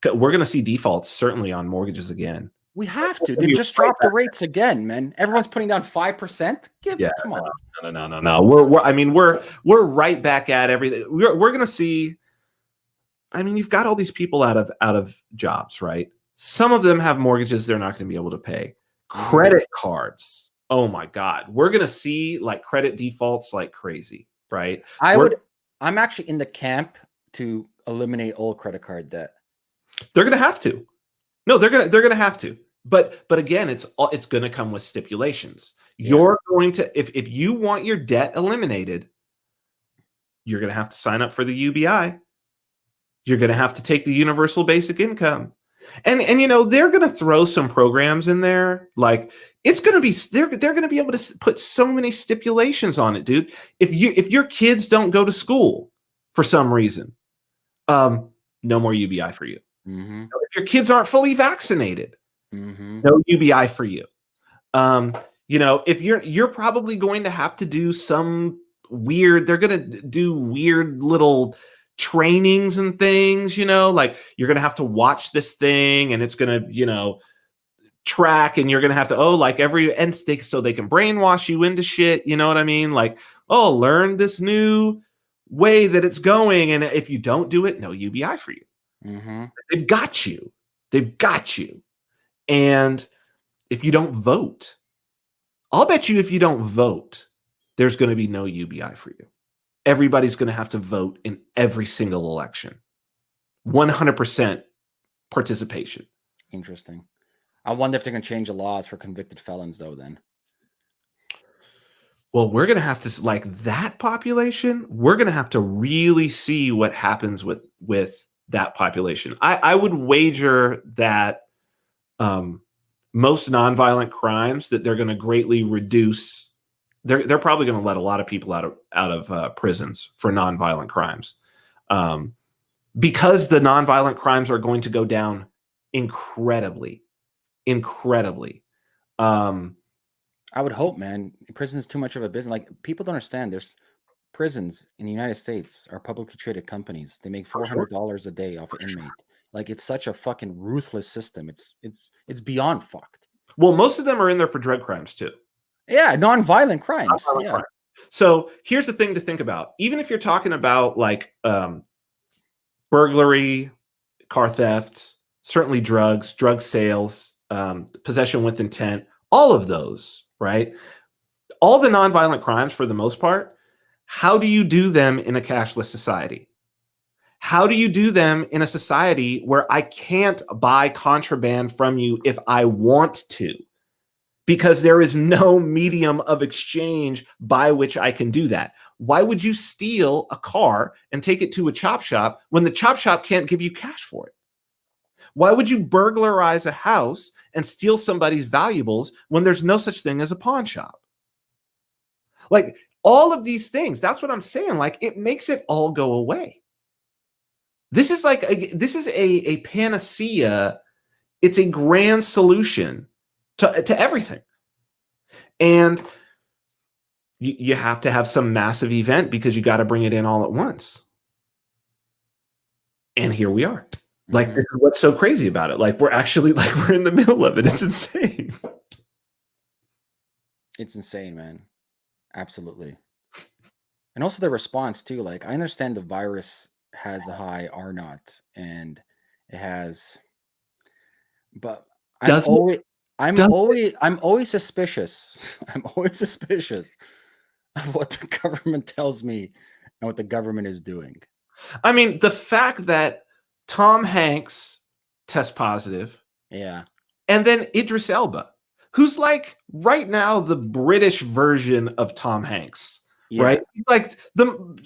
defaults certainly on mortgages again. We have to. They just dropped the rates again, man. Everyone's putting down 5%. Come on. No. We're right back at everything. We're going to see. I mean, you've got all these people out of jobs, right? Some of them have mortgages they're not going to be able to pay. Credit cards. Oh my God, we're going to see like credit defaults like crazy, right? I'm actually in the camp to eliminate all credit card debt. They're going to have to. No, they're going to have to. But again, it's going to come with stipulations. Yeah. You're going to if you want your debt eliminated, you're going to have to sign up for the UBI. You're going to have to take the universal basic income. And you know, they're going to throw some programs in there. Like it's going to be they're going to be able to put so many stipulations on it, dude. If your kids don't go to school for some reason, no more UBI for you. Mm-hmm. If your kids aren't fully vaccinated, no UBI for you. You know, if you're probably going to have to do some weird, they're going to do weird little trainings and things, you know, like you're going to have to watch this thing and it's going to, you know, track and you're going to have to, so they can brainwash you into shit. You know what I mean? Like, learn this new way that it's going. And if you don't do it, no UBI for you. Mm-hmm. They've got you. And if you don't vote, I'll bet you if you don't vote, there's going to be no UBI for you. Everybody's going to have to vote in every single election. 100% participation. Interesting. I wonder if they're going to change the laws for convicted felons, though, then. Well, we're going to have to, like that population, we're going to have to really see what happens with that population. I would wager that most nonviolent crimes that they're going to greatly reduce. They're probably going to let a lot of people out of prisons for nonviolent crimes, because the nonviolent crimes are going to go down incredibly. I would hope, man. Prison is too much of a business. Like people don't understand. There's prisons in the United States are publicly traded companies. They make $400 a day off an inmate. Like it's such a fucking ruthless system. It's beyond fucked. Well, most of them are in there for drug crimes too. Yeah, nonviolent crimes. Crime. So here's the thing to think about. Even if you're talking about like burglary, car theft, certainly drug sales, possession with intent, all of those, right? All the nonviolent crimes for the most part, how do you do them in a cashless society? How do you do them in a society where I can't buy contraband from you if I want to? Because there is no medium of exchange by which I can do that. Why would you steal a car and take it to a chop shop when the chop shop can't give you cash for it? Why would you burglarize a house and steal somebody's valuables when there's no such thing as a pawn shop? Like all of these things, that's what I'm saying. Like it makes it all go away. This is a panacea. It's a grand solution to everything. And you have to have some massive event because you got to bring it in all at once. And here we are. Like, this is what's so crazy about it. Like, we're in the middle of it. It's insane. It's insane, man. Absolutely. And also the response too. Like, I understand the virus has a high R naught and it has, but I'm always suspicious. I'm always suspicious of what the government tells me and what the government is doing. I mean, the fact that Tom Hanks tests positive. Yeah. And then Idris Elba, who's like right now the British version of Tom Hanks. Yeah. right? He's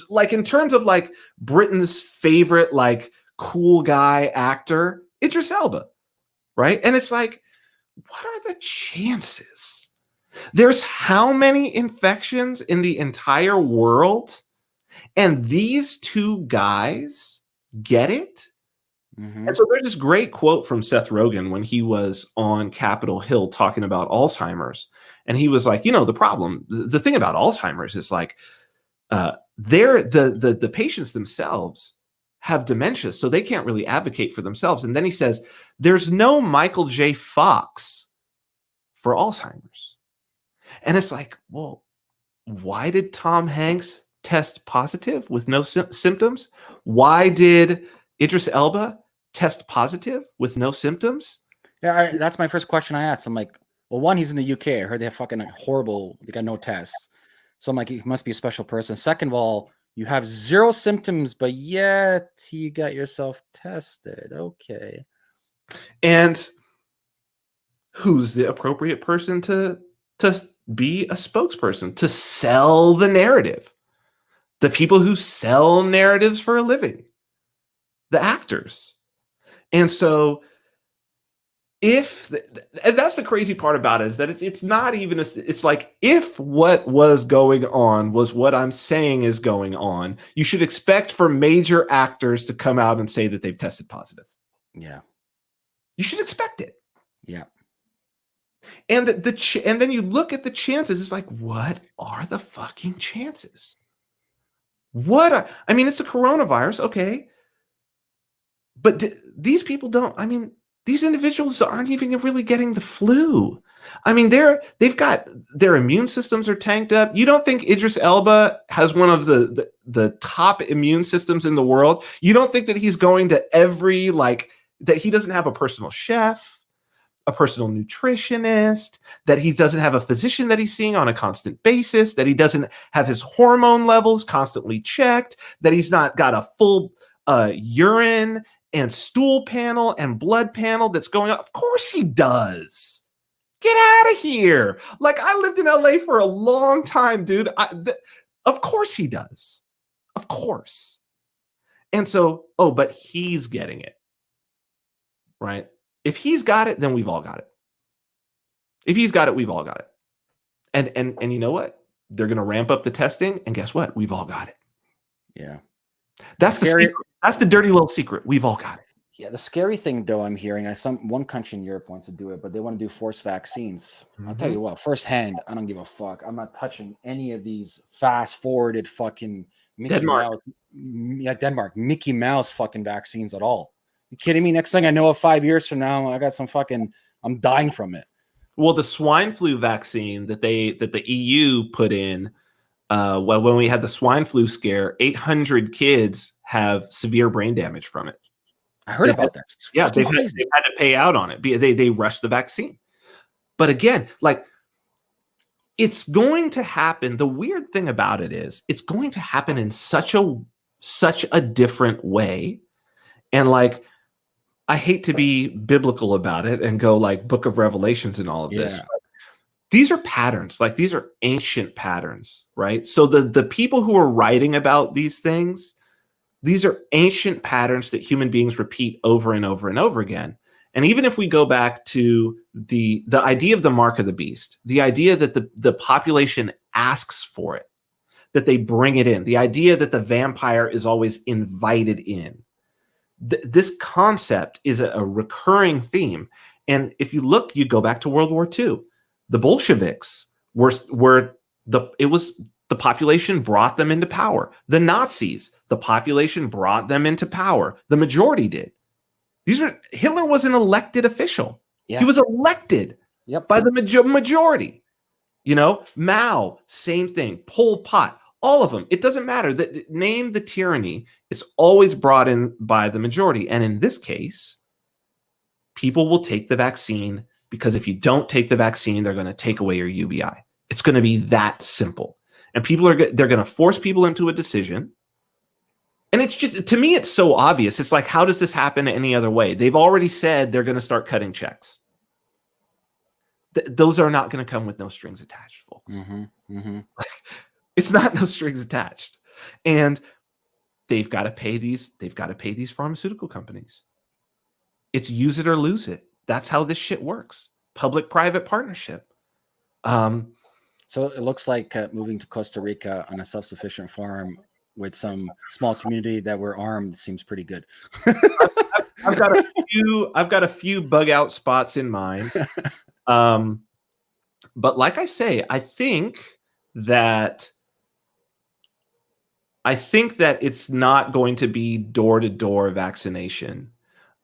like in terms of like Britain's favorite like cool guy actor, Idris Elba, right? And it's like, what are the chances? There's how many infections in the entire world, and these two guys get it? Mm-hmm. And so there's this great quote from Seth Rogen when he was on Capitol Hill talking about Alzheimer's. And he was like, the problem, the thing about Alzheimer's is like, the patients themselves have dementia, so they can't really advocate for themselves. And then he says, there's no Michael J. Fox for Alzheimer's. And it's like, well, why did Tom Hanks test positive with no symptoms? Why did Idris Elba test positive with no symptoms? Yeah, that's my first question I asked. I'm like, well, one, he's in the UK. I heard they have fucking horrible, they got no tests. So I'm like, he must be a special person. Second of all, you have zero symptoms, but yet you got yourself tested. Okay. And who's the appropriate person to be a spokesperson, to sell the narrative? The people who sell narratives for a living, the actors. And so and that's the crazy part about it, is that it's not even it's like, if what was going on was what I'm saying is going on, you should expect for major actors to come out and say that they've tested positive. Yeah. You should expect it. Yeah. And and then you look at the chances, it's like, what are the fucking chances? I mean, it's a coronavirus, okay. But these people don't, I mean, these individuals aren't even really getting the flu. I mean, they've got, their immune systems are tanked up. You don't think Idris Elba has one of the top immune systems in the world? You don't think that he's going to every, like, that he doesn't have a personal chef, a personal nutritionist, that he doesn't have a physician that he's seeing on a constant basis, that he doesn't have his hormone levels constantly checked, that he's not got a full urine and stool panel and blood panel that's going on? Of course he does. Get out of here. Like, I lived in LA for a long time, dude. Of course he does. Of course. And so, but he's getting it, right? If he's got it, then we've all got it. If he's got it, we've all got it. And you know what? They're going to ramp up the testing, and guess what? We've all got it. Yeah. That's the secret. That's the dirty little secret. We've all got it. Yeah, the scary thing, though, I'm hearing, one country in Europe wants to do it, but they want to do forced vaccines. I'll tell you what, firsthand, I don't give a fuck. I'm not touching any of these fast-forwarded fucking Denmark, Mickey Mouse fucking vaccines at all. You kidding me? Next thing I know, 5 years from now, I got I'm dying from it. Well, the swine flu vaccine that the EU put in, when we had the swine flu scare, 800 kids have severe brain damage from it. I heard about that. Yeah, they've had to pay out on it. They rushed the vaccine. But again, like, it's going to happen. The weird thing about it is it's going to happen in such a different way. And like, I hate to be biblical about it and go like Book of Revelations and all of this. But these are patterns. Like, these are ancient patterns, right? So the people who are writing about these things, these are ancient patterns that human beings repeat over and over and over again. And even if we go back to the idea of the mark of the beast, the idea that the population asks for it, that they bring it in, the idea that the vampire is always invited in, this concept is a recurring theme. And if you look, you go back to World War II, the Bolsheviks the population brought them into power. The Nazis, the population brought them into power. The majority did. Hitler was an elected official. Yeah. He was elected by the majority. Mao, same thing. Pol Pot, all of them. It doesn't matter. Name the tyranny. It's always brought in by the majority. And in this case, people will take the vaccine because if you don't take the vaccine, they're going to take away your UBI. It's going to be that simple. And they're going to force people into a decision. And it's just, to me, it's so obvious. It's like, how does this happen any other way? They've already said they're going to start cutting checks. Those are not going to come with no strings attached, folks. Mm-hmm. Mm-hmm. It's not no strings attached. And they've got to pay these pharmaceutical companies. It's use it or lose it. That's how this shit works. Public-private partnership. So it looks like moving to Costa Rica on a self-sufficient farm with some small community that were armed seems pretty good. I've got a few bug out spots in mind. But like I say, I think that it's not going to be door-to-door vaccination.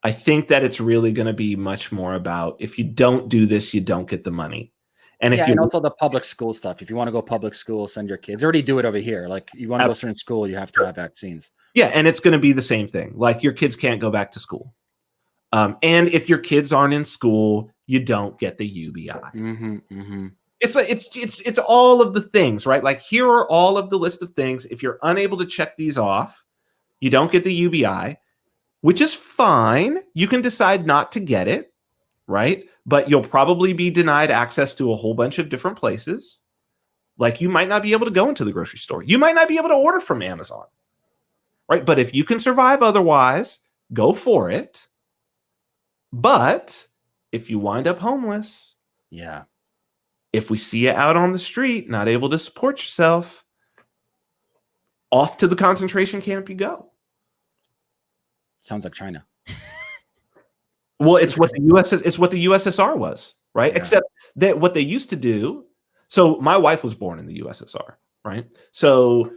I think that it's really going to be much more about, if you don't do this, you don't get the money. And and also the public school stuff. If you want to go public school, send your kids. They already do it over here. Like, you want to go to certain school, you have to have vaccines. Yeah, and it's going to be the same thing. Like, your kids can't go back to school. And if your kids aren't in school, you don't get the UBI. Mm-hmm, mm-hmm. It's all of the things, right? Like, here are all of the list of things. If you're unable to check these off, you don't get the UBI, which is fine. You can decide not to get it, right? But you'll probably be denied access to a whole bunch of different places. Like, you might not be able to go into the grocery store. You might not be able to order from Amazon, right? But if you can survive otherwise, go for it. But if you wind up homeless, yeah, if we see you out on the street, not able to support yourself, off to the concentration camp you go. Sounds like China. Well, it's what the USSR was, right? Yeah. Except that what they used to do. So my wife was born in the USSR, right? So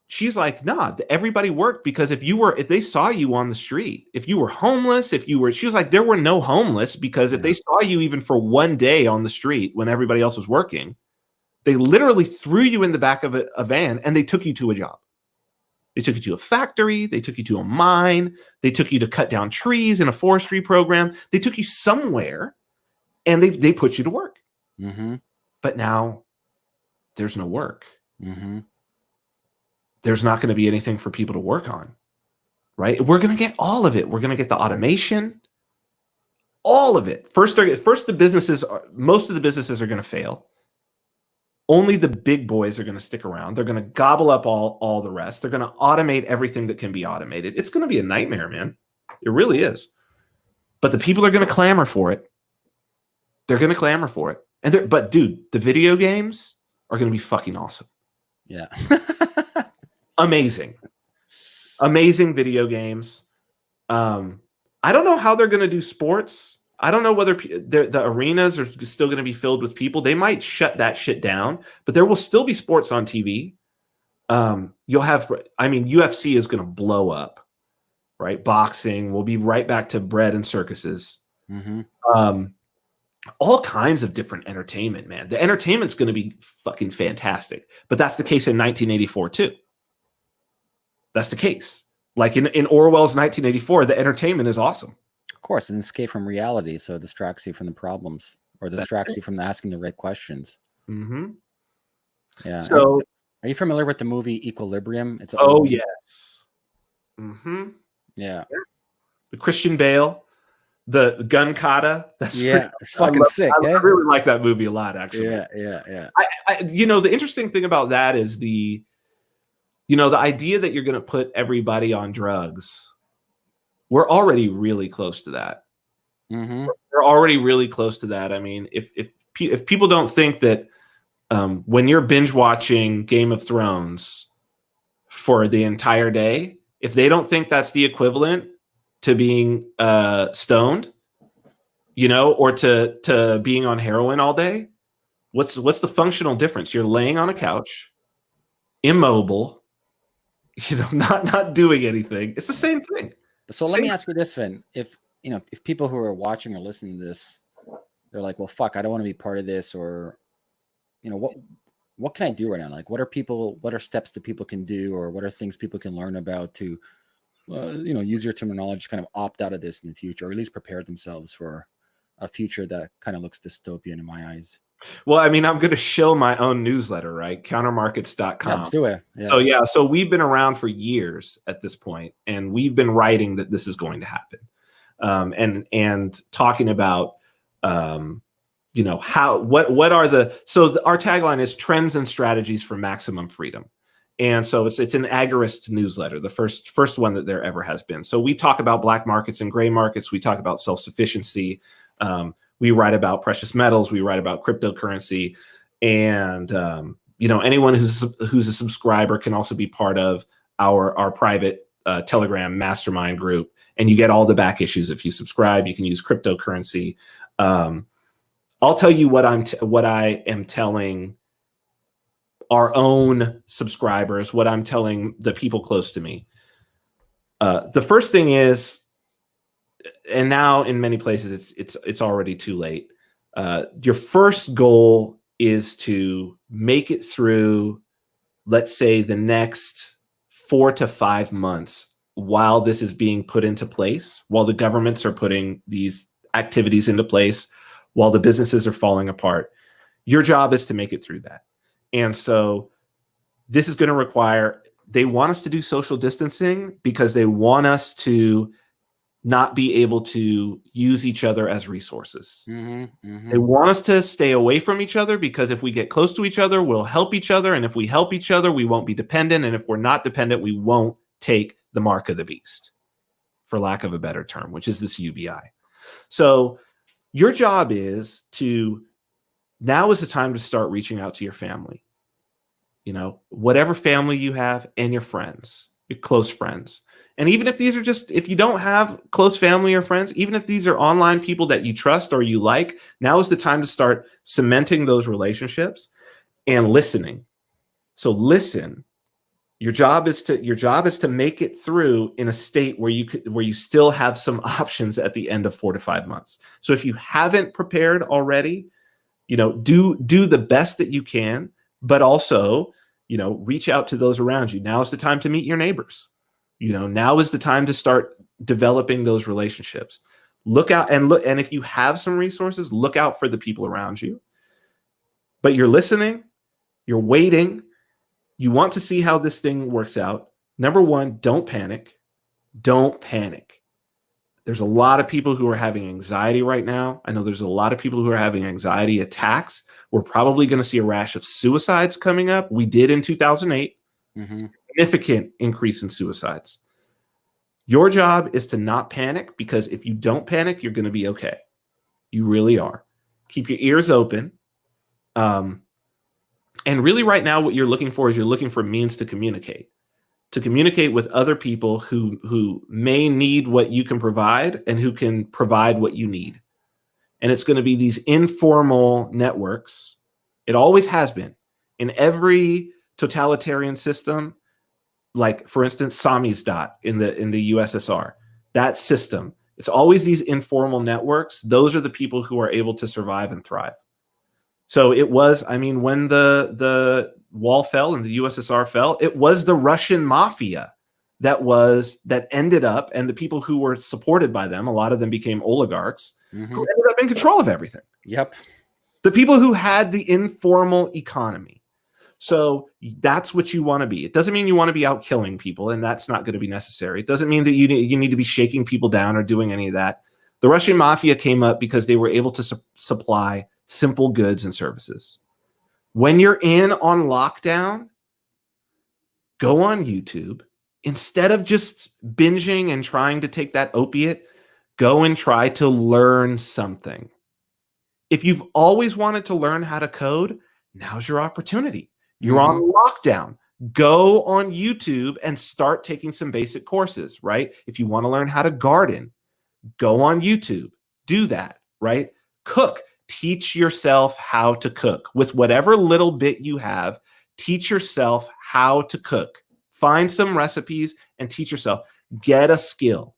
she's like, nah, everybody worked, because if they saw you on the street, if you were homeless, she was like, there were no homeless, because if they saw you even for one day on the street when everybody else was working, they literally threw you in the back of a van and they took you to a job. They took you to a factory. They took you to a mine. They took you to cut down trees in a forestry program. They took you somewhere and they put you to work. Mm-hmm. But now there's no work. Mm-hmm. There's not going to be anything for people to work on, right? We're going to get all of it. We're going to get the automation, all of it. Most of the businesses are going to fail. Only the big boys are going to stick around. They're going to gobble up all the rest. They're going to automate everything that can be automated. It's going to be a nightmare, man. It really is. But the people are going to clamor for it. They're going to clamor for it. But dude, the video games are going to be fucking awesome. Yeah. Amazing video games. I don't know how they're going to do sports. I don't know whether the arenas are still going to be filled with people. They might shut that shit down, but there will still be sports on TV. UFC is going to blow up, right? Boxing will be right back to bread and circuses. Mm-hmm. All kinds of different entertainment, man. The entertainment's going to be fucking fantastic, but that's the case in 1984 too. That's the case. Like in Orwell's 1984, the entertainment is awesome. Of course, an escape from reality, so it distracts you from the problems, or distracts you from asking the right questions. Mm-hmm. Yeah. So, are you familiar with the movie Equilibrium? Yes. Mm-hmm. Yeah. The Christian Bale, the gun kata. It's fucking sick. I really like that movie a lot, actually. Yeah. The interesting thing about that is the idea that you're going to put everybody on drugs. We're already really close to that. Mm-hmm. We're already really close to that. I mean, if people don't think that when you're binge watching Game of Thrones for the entire day, if they don't think that's the equivalent to being stoned, or to being on heroin all day, what's the functional difference? You're laying on a couch, immobile, not doing anything. It's the same thing. So let me ask you this, Vin. If people who are watching or listening to this, they're like, well, fuck, I don't want to be part of this, or, what can I do right now? Like, what are steps that people can do, or what are things people can learn about to, use your terminology, kind of opt out of this in the future, or at least prepare themselves for a future that kind of looks dystopian in my eyes? Well, I mean, I'm going to shill my own newsletter, right? Countermarkets.com. Yeah, let's do it. Yeah. So we've been around for years at this point, and we've been writing that this is going to happen, and talking about what are our tagline is trends and strategies for maximum freedom. And so it's an agorist newsletter, the first one that there ever has been. So we talk about black markets and gray markets. We talk about self-sufficiency. We write about precious metals. We write about cryptocurrency. And anyone who's a subscriber can also be part of our private Telegram mastermind group. And you get all the back issues if you subscribe. You can use cryptocurrency. I'll tell you what I am telling our own subscribers, what I'm telling the people close to me. The first thing is, and now in many places it's already too late. Your first goal is to make it through, let's say, the next 4 to 5 months while this is being put into place, while the governments are putting these activities into place, while the businesses are falling apart. Your job is to make it through that. And so this is going to require, they want us to do social distancing because they want us to not be able to use each other as resources. They want us to stay away from each other because if we get close to each other, we'll help each other. And if we help each other, we won't be dependent. And if we're not dependent, we won't take the mark of the beast, for lack of a better term, which is this UBI. So your job is now is the time to start reaching out to your family. Whatever family you have and your friends, your close friends. And even if these are if you don't have close family or friends, even if these are online people that you trust or you like, now is the time to start cementing those relationships and listening. So listen. Your job is to make it through in a state where you still have some options at the end of 4 to 5 months. So if you haven't prepared already, do the best that you can, but also, reach out to those around you. Now is the time to meet your neighbors. Now is the time to start developing those relationships. Look out and if you have some resources, look out for the people around you. But you're listening, you're waiting. You want to see how this thing works out. Number one, don't panic. Don't panic. There's a lot of people who are having anxiety right now. I know there's a lot of people who are having anxiety attacks. We're probably going to see a rash of suicides coming up. We did in 2008. Significant increase in suicides. Your job is to not panic, because if you don't panic, you're going to be okay. You really are. Keep your ears open. And really right now what you're looking for means to communicate with other people who may need what you can provide and who can provide what you need. And it's going to be these informal networks. It always has been in every totalitarian system. Like, for instance, Samizdat in the USSR, that system, it's always these informal networks. Those are the people who are able to survive and thrive. So it was, when the wall fell and the USSR fell, it was the Russian mafia that ended up, and the people who were supported by them, a lot of them became oligarchs, who ended up in control of everything. Yep. The people who had the informal economy. So that's what you want to be. It doesn't mean you want to be out killing people, and that's not going to be necessary. It doesn't mean that you need to be shaking people down or doing any of that. The Russian mafia came up because they were able to supply simple goods and services. When you're on lockdown, go on YouTube. Instead of just binging and trying to take that opiate, go and try to learn something. If you've always wanted to learn how to code, now's your opportunity. You're on lockdown. Go on YouTube and start taking some basic courses, right? If you want to learn how to garden, go on YouTube. Do that, right? Cook. Teach yourself how to cook. With whatever little bit you have, teach yourself how to cook. Find some recipes and teach yourself. Get a skill,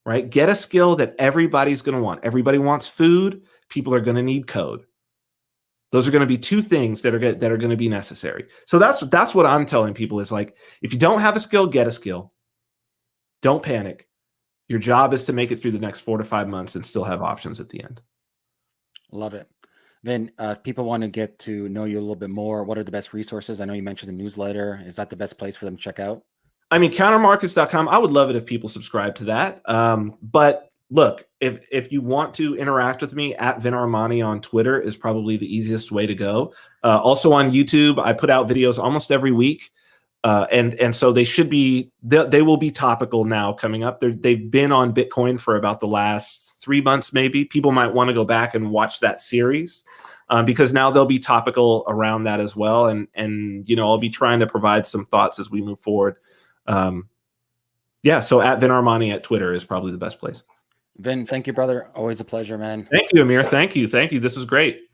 right? Get a skill that everybody's going to want. Everybody wants food. People are going to need code. Those are going to be two things that are going to be necessary. So that's what I'm telling people is, like, if you don't have a skill, get a skill. Don't panic. Your job is to make it through the next 4 to 5 months and still have options at the end. Love it. Then if people want to get to know you a little bit more, what are the best resources? I know you mentioned the newsletter. Is that the best place for them to check out? Countermarkets.com. I would love it if people subscribe to that. But look, if you want to interact with me, at Vin Armani on Twitter is probably the easiest way to go. Also on YouTube, I put out videos almost every week. And so they will be topical now coming up. They've been on Bitcoin for about the last 3 months, maybe. People might want to go back and watch that series because now they'll be topical around that as well. And I'll be trying to provide some thoughts as we move forward. So at Vin Armani at Twitter is probably the best place. Vin, thank you, brother. Always a pleasure, man. Thank you, Ameer. Thank you. This is great.